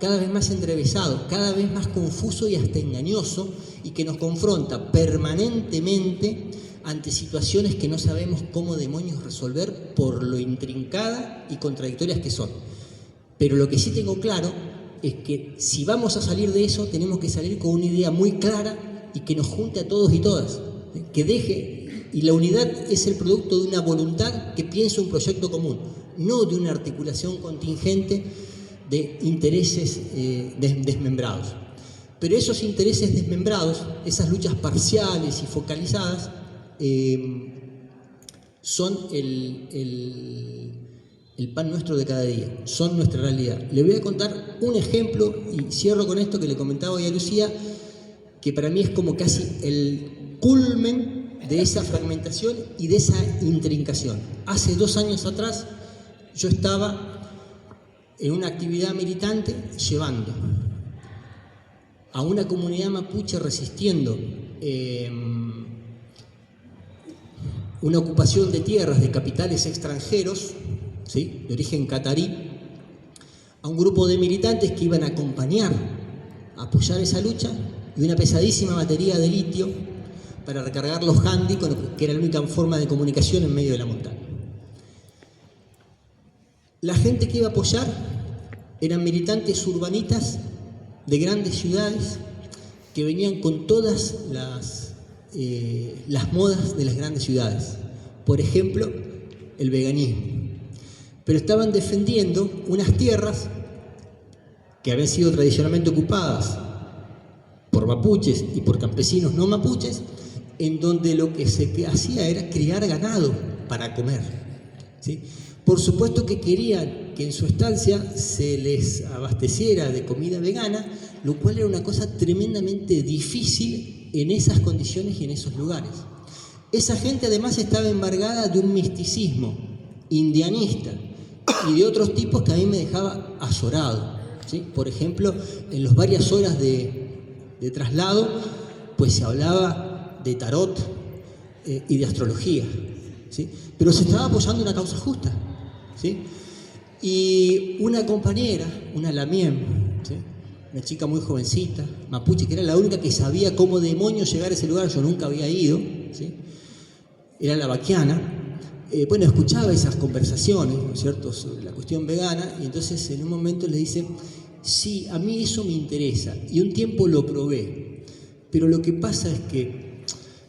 cada vez más entrevesado, cada vez más confuso y hasta engañoso, y que nos confronta permanentemente ante situaciones que no sabemos cómo demonios resolver por lo intrincadas y contradictorias que son. Pero lo que sí tengo claro es que si vamos a salir de eso, tenemos que salir con una idea muy clara y que nos junte a todos y todas, que deje, y la unidad es el producto de una voluntad que piensa un proyecto común, no de una articulación contingente de intereses desmembrados. Pero esos intereses desmembrados, esas luchas parciales y focalizadas, son el pan nuestro de cada día, son nuestra realidad. Le voy a contar un ejemplo y cierro con esto que le comentaba hoy a Lucía, que para mí es como casi el culmen de esa fragmentación y de esa intrincación. Hace 2 años atrás yo estaba en una actividad militante llevando a una comunidad mapuche resistiendo una ocupación de tierras de capitales extranjeros, ¿sí?, de origen catarí, a un grupo de militantes que iban a acompañar, a apoyar esa lucha, y una pesadísima batería de litio para recargar los handy, que era la única forma de comunicación en medio de la montaña. La gente que iba a apoyar eran militantes urbanitas de grandes ciudades que venían con todas las modas de las grandes ciudades. Por ejemplo, el veganismo. Pero estaban defendiendo unas tierras que habían sido tradicionalmente ocupadas por mapuches y por campesinos no mapuches, en donde lo que se hacía era criar ganado para comer, ¿sí? Por supuesto que querían que en su estancia se les abasteciera de comida vegana, lo cual era una cosa tremendamente difícil en esas condiciones y en esos lugares. Esa gente además estaba embargada de un misticismo indianista y de otros tipos que a mí me dejaba azorado, ¿sí? Por ejemplo, en las varias horas de traslado, pues se hablaba de tarot y de astrología, ¿sí? Pero se estaba apoyando una causa justa, ¿sí? Y una compañera, una Lamien, ¿sí?, una chica muy jovencita, mapuche, que era la única que sabía cómo demonios llegar a ese lugar, yo nunca había ido, ¿sí?, era la vaquiana. Bueno, escuchaba esas conversaciones, ¿no es cierto?, sobre la cuestión vegana, y entonces en un momento le dice: sí, a mí eso me interesa, y un tiempo lo probé, pero lo que pasa es que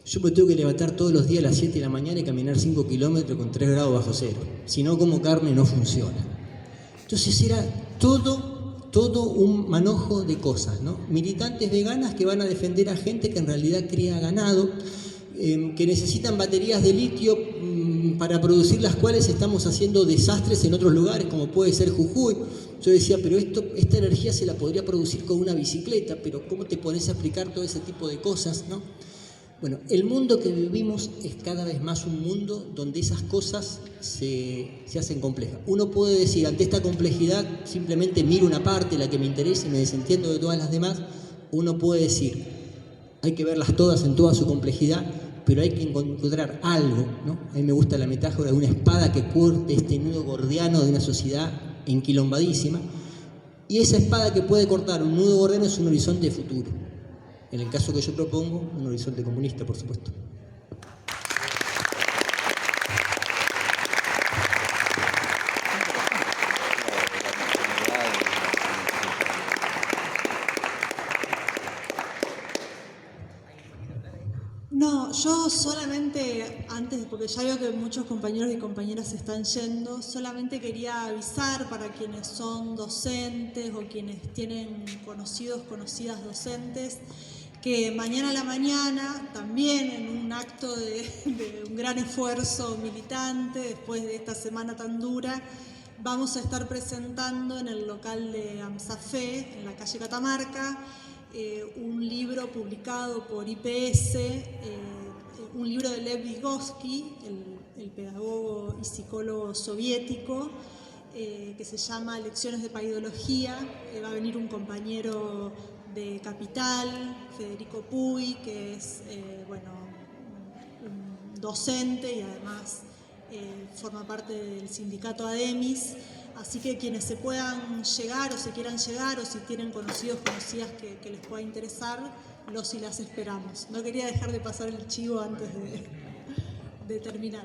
yo me tengo que levantar todos los días a las 7 de la mañana y caminar 5 kilómetros con 3 grados bajo cero. Si no como carne no funciona. Entonces era todo un manojo de cosas, ¿no? Militantes veganas que van a defender a gente que en realidad cría ganado, que necesitan baterías de litio para producir las cuales estamos haciendo desastres en otros lugares, como puede ser Jujuy. Yo decía, pero esta energía se la podría producir con una bicicleta, pero ¿cómo te pones a aplicar todo ese tipo de cosas, no? Bueno, el mundo que vivimos es cada vez más un mundo donde esas cosas se hacen complejas. Uno puede decir, ante esta complejidad, simplemente miro una parte, la que me interesa, y me desentiendo de todas las demás. Uno puede decir, hay que verlas todas en toda su complejidad, pero hay que encontrar algo, ¿no? A mí me gusta la metáfora de una espada que corte este nudo gordiano de una sociedad enquilombadísima, y esa espada que puede cortar un nudo gordiano es un horizonte de futuro. En el caso que yo propongo, un horizonte comunista, por supuesto. No, yo solamente, antes, porque ya veo que muchos compañeros y compañeras se están yendo, solamente quería avisar para quienes son docentes o quienes tienen conocidas docentes, que mañana a la mañana, también en un acto de un gran esfuerzo militante, después de esta semana tan dura, vamos a estar presentando en el local de AMSAFE, en la calle Catamarca, un libro publicado por IPS, un libro de Lev Vygotsky, el pedagogo y psicólogo soviético, que se llama Lecciones de Paidología. Va a venir un compañero de Capital, Federico Puy, que es un docente y además forma parte del sindicato ADEMIS. Así que quienes se puedan llegar o se quieran llegar o si tienen conocidos, conocidas que les pueda interesar, los y las esperamos. No quería dejar de pasar el chivo antes de terminar.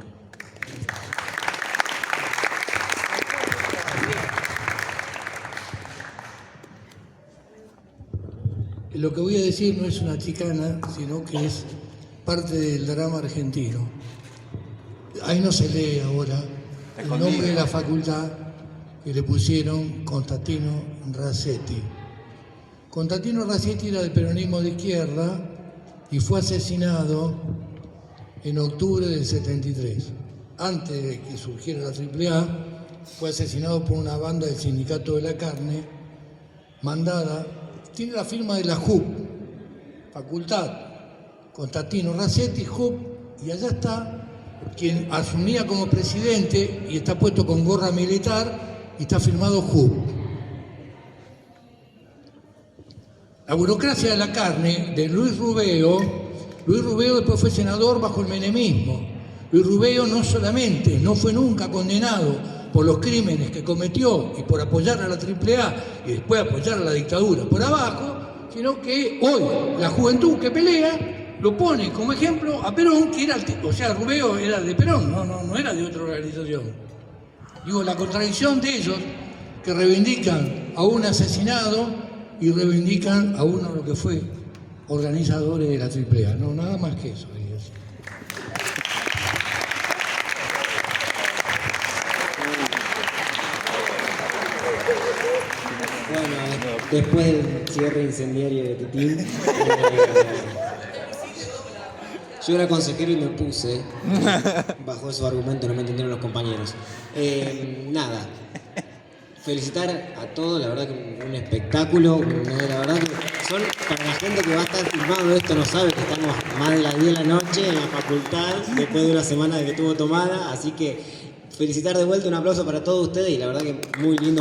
Lo que voy a decir no es una chicana, sino que es parte del drama argentino. Ahí no se lee ahora el nombre de la facultad que le pusieron Constantino Racetti. Constantino Racetti era del peronismo de izquierda y fue asesinado en octubre del 73. Antes de que surgiera la AAA, fue asesinado por una banda del Sindicato de la Carne, mandada, tiene la firma de la JUP, facultad, Constantino Racetti, JUP, y allá está quien asumía como presidente y está puesto con gorra militar y está firmado JUP. La burocracia de la carne de Luis Rubeo después fue senador bajo el menemismo. Luis Rubeo no solamente no fue nunca condenado por los crímenes que cometió y por apoyar a la AAA y después apoyar a la dictadura por abajo, sino que hoy la juventud que pelea lo pone como ejemplo a Perón, que era, o sea, Rubeo era de Perón, no era de otra organización. Digo, la contradicción de ellos que reivindican a un asesinado y reivindican a uno de los que fue organizadores de la AAA, no, nada más que eso. Bueno, después del cierre incendiario de Titín, yo era consejero y me puse, bajo esos argumentos no me entendieron los compañeros. Nada, felicitar a todos, la verdad que un espectáculo, la verdad que son, para la gente que va a estar filmando esto no sabe que estamos más de las 10 de la noche en la facultad, después de una semana de que estuvo tomada, así que felicitar de vuelta, un aplauso para todos ustedes y la verdad que muy lindo.